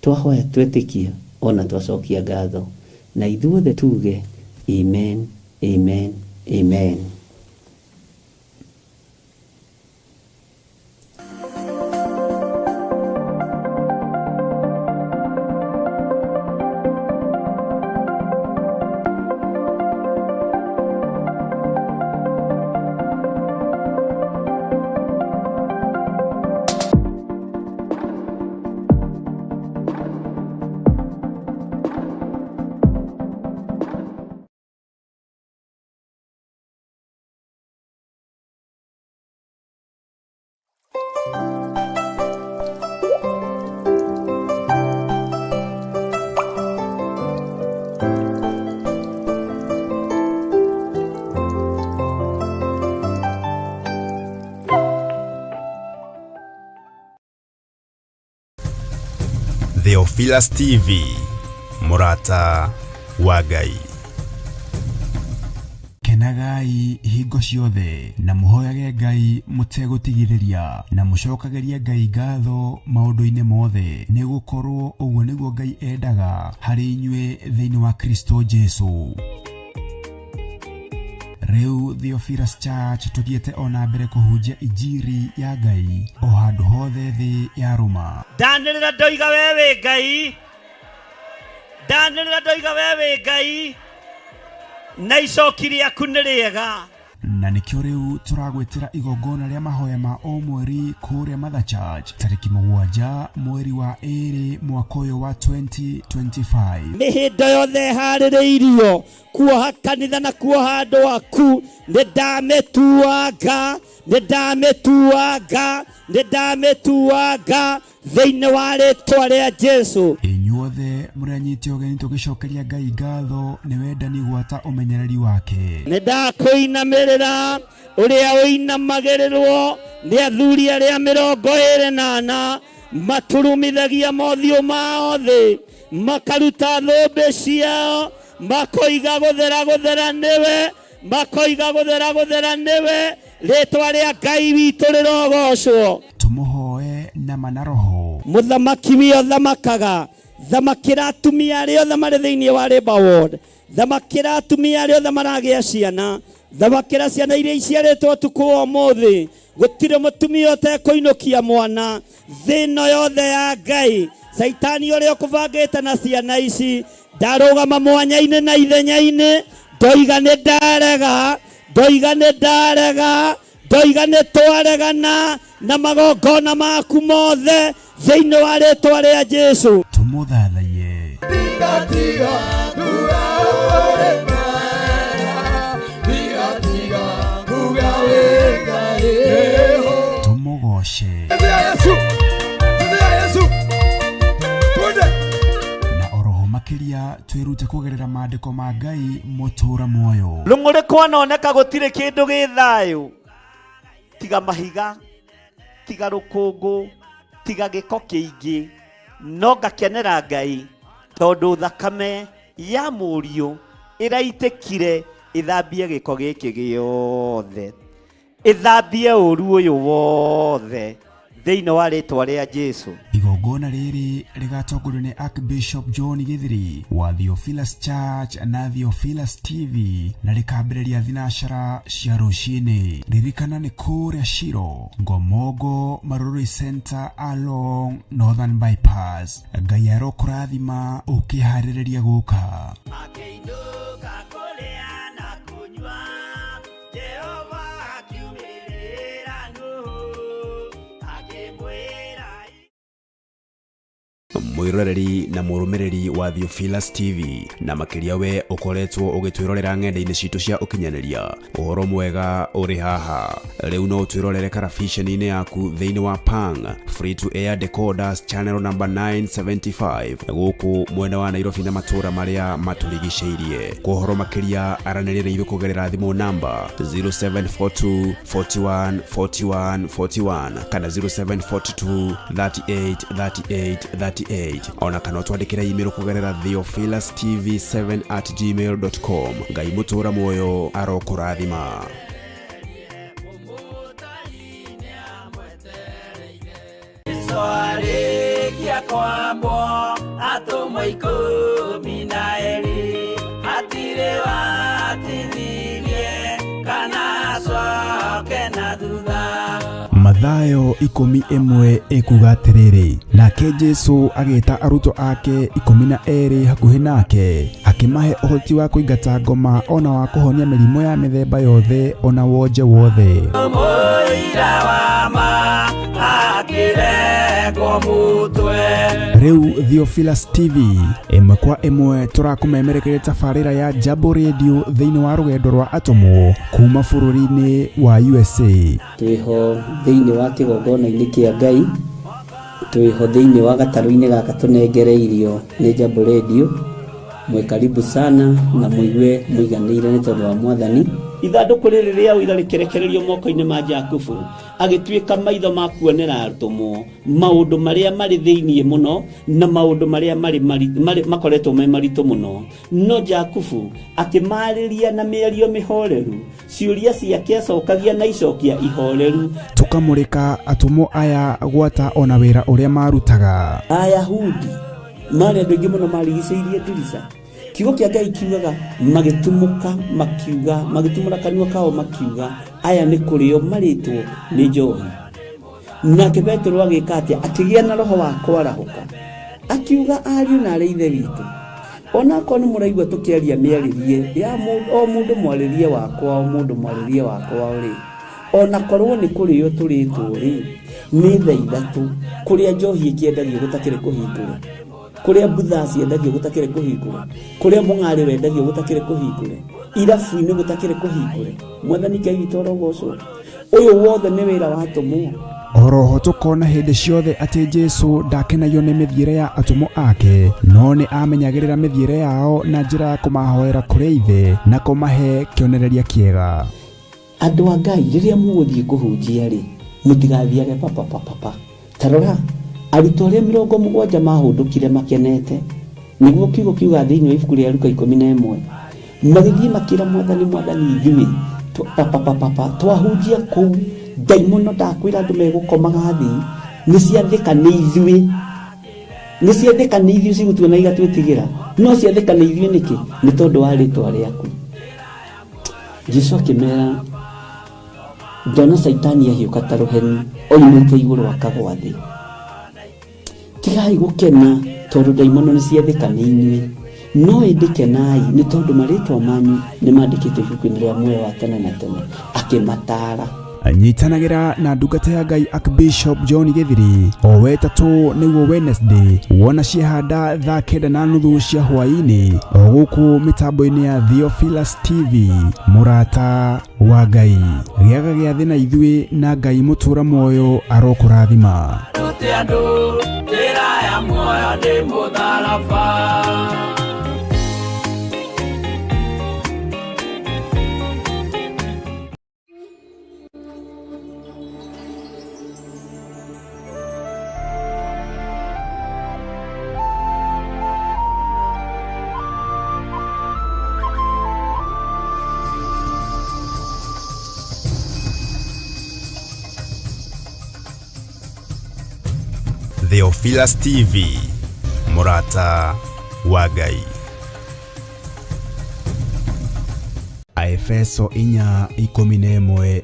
Twahoya twetĩkia ona twacokia ngatho, na ithuothe tuge amen, amen, amen. Theophilus TV, Murata wa Ngai. Kenagai hingo ciothe na muhoyage Ngai mutegũtigithĩria na mucokagerie Ngai ngatho maũndũ-inĩ mothe, nĩ gũkorwo ũguo nĩguo Ngai endaga harĩ inyuĩ thĩinĩ wa Kristo Jesu. Rĩu Theophilus Church tũthiĩte ona mbere kũhunjia injiri ya Ngai o handũ hothe thĩ ya Roma. Ndanĩrĩra ndoiga wewe Ngai, ndanĩrĩra ndoiga wewe Ngai, na icoki rĩaku nĩ rĩega. Na nĩkĩo rĩu tũragwĩtĩra igongona rĩa mahoya ma o mweri kũrĩa Mother Church tarĩki 7 mweri wa 2 mwaka ũyũ wa 2025. Mĩhĩndo yothe harĩrĩirio kuoha kanitha na kuoha andũ aku nĩndamĩtuanga, nĩndamĩtuanga, nĩndamĩtuanga thĩinĩ wa rĩtwa rĩa Jesu. Inyuothe mũranyitio ũgeni tũgĩcokeria Ngai ngatho nĩ wendani gwata ũmenyereri wake. Nĩndakũinamĩrĩra ũrĩa ũinamagĩrĩrwo nĩ athuri arĩa 24 maturumithagia mothiũ mao thĩ, makaruta thũmbĩ ciao, makoiga gũthera nĩwe, makoiga gũthera nĩwe, rĩtwa rĩa Ngai witũ rĩrogocwo. Tũmũhoe na manaroho. Mũthamaki wĩyo thamakaga, thamakĩra atumia arĩa othe marĩ thĩinĩ wa Labour Ward, thamakĩra atumia arĩa othe maragĩa ciana, thamakĩra ciana iria iciarĩtwo ũtukũ wa ũmũthĩ. Gũtirĩ mũtumia ũtekũinũkia mwana thĩno yothe ya Ngai. Saitani ũrĩa ũkũbangĩte na ciana ici, ndarũgama mwanya-inĩ na ithenya-inĩ, ndoiga nĩ ndarega, ndoiga nĩ ndarega, ndoiga nĩ twaregana na magongona maku mothe thĩinĩ wa rĩtwa rĩa Jesu. Tũmũthathaiye. Tũmũgoce. Na oroho makĩria twĩrute kũgerera maandĩko ma Ngai mũtũũra muoyo. Rũng'ũrĩ kwanoneka gũtirĩ kĩndũ gĩ thayũ tiga mahiga, tiga rũkũngũ, tiga gĩko kĩingĩ, no ngakenera Ngai tondũ thakame ya Mũriũ ĩraitĩkire ĩthambie gĩko gĩkĩ gĩothe, ĩthambie ũru ũyũ wothe thĩinĩ wa rĩtwa rĩa Jesu. Igongona rĩrĩ rĩgatongorio nĩ Archbishop John Githiri wa Theophilus Church na Theophilus TV, na rĩkambĩrĩria thinacara cia rũciinĩ. Ririkana nĩ kũrĩa Shiro, Ngomongo Marũrũ Center along Northern Bypass. Ngai arokũrathima ũkĩharĩrĩria gũka. Akĩinũka kũrĩa na kunyua, Jehova mwiroreri na murumiriri wa Theophilus TV na makiria we ukoretwo ugitwirorera ng'enda-ini citu cia ukinyaniria uhoro mwega uri haha riu no twirorere karabiceni-ini yaku thiini wa Pang free to air decoders channel number 975 guku mwena wa Nairobi na matura maria maturigiceirie kuhoro makiria aranirire ithu kugerera thimu namba 0742 41 41 41 kana 0742 38 38 38 ona kana twandikira email kugerera theophilustv7@gmail.com ngai mutura moyo arokurathima. Soarekia kwambo atomoiko minaeli atire watithirie kana soke na thutha. Mathayo 11 ekuga atiriri nake Jesu ageta aruto ake 12 hakuhi nake akimahe uhoti wa kuingata ngoma ona wa kuhonia mirimo ya mithemba yothe ona wonje wothe. Riu Theophilus TV imwe kwa imwe turakumemerekeria tafarira ya Jambo Radio thiini wa rugendo rwa atomo kuma bururi-ini wa USA. Twiho thiini wa kigongona-ini kia Ngai, twiho thiini wa gataru-ini gaka tunengereirio ni Jambo Radio. Mwe karibu sana na muigue muiganire ni tondu wa Mwathani. Ithanduku riri ria uira rikerekererio moko-ini ma Jakubu agituika maitho ma kuonera atumo maundu maria mari thiini muno na maundu maria mari makoretwo me maritu muno no Jakubu akimariria na miario mihoreru ciuria ciake acokagia na icokia ihoreru tukamurika atumo aya gwata ona wira uria marutaga. Ayahudi mari andu aingi muno marigiceirie ndirica kiugo kia Ngai kiugaga magitumuka makiuga magitumura kanua kao makiuga aya ni kurio maritwo ni njohi. Nake Petro agikatia akigia na roho wa kwarahuka akiuga ariu na ithe witu ona ko ni muraigwa tukiaria miaririe ya mundu mwaririe wakwa mundu mwaririe wakwa uri ona korwo ni kurio turitwo ri ni thaa ithatu kuria njohi ikiendagio gutakire kuhingura kuria butha ciendagio gutakire kuhingura kuria mung'ari wendagio gutakire kuhingura irabu-ini gutakire kuhingura. Mwathani Ngai witũ arogocwo. Uyu wothe ni wira wa atumo. Oroho tukona hindi ciothe ati Jesu ndakenagio ni mithiire ya atumo ake no ni amenyagirira mithiire yao na njira ya kumahoera kuri ithe na kumahe kionereria kiega. Andu a Ngai riria muguthie kuhunjia ri mutigathiage papa tarora arutwo aria 70 mahundukire makenete niguo kiugo kiuga thiini wa ibuku ria Luka 11 magithie makira Mwathani ithui papa twahunjia kuu daimono ndakwira andu megukomaga thi ni ciathika ni ithui cigutwo na igatwitigira no ciathika ni ithui niki ni tondu wa ritwa riaku. Jesu akimera ndona Saitani ahiuka ta ruheni oimite iguru akagwa thi. Tigai gukena tondu daimono ni ciathika ni inyui no indikenai ni tondu maritwa manyu ni mandikitwo ibuku-ini ria muoyo wa tene na tene akimatara. Anyitanagira na ndungata ya Ngai Archbishop John Githiri o wetatu niguo Wednesday wona ciehanda thaa 9:30 cia hwaini o guku mitambo-ini ya Theophilus TV murata wa Ngai giaga giathi na ithui na Ngai mutura moyo arokurathima. Theophilus TV murata wa Ngai. Aefeso 4:11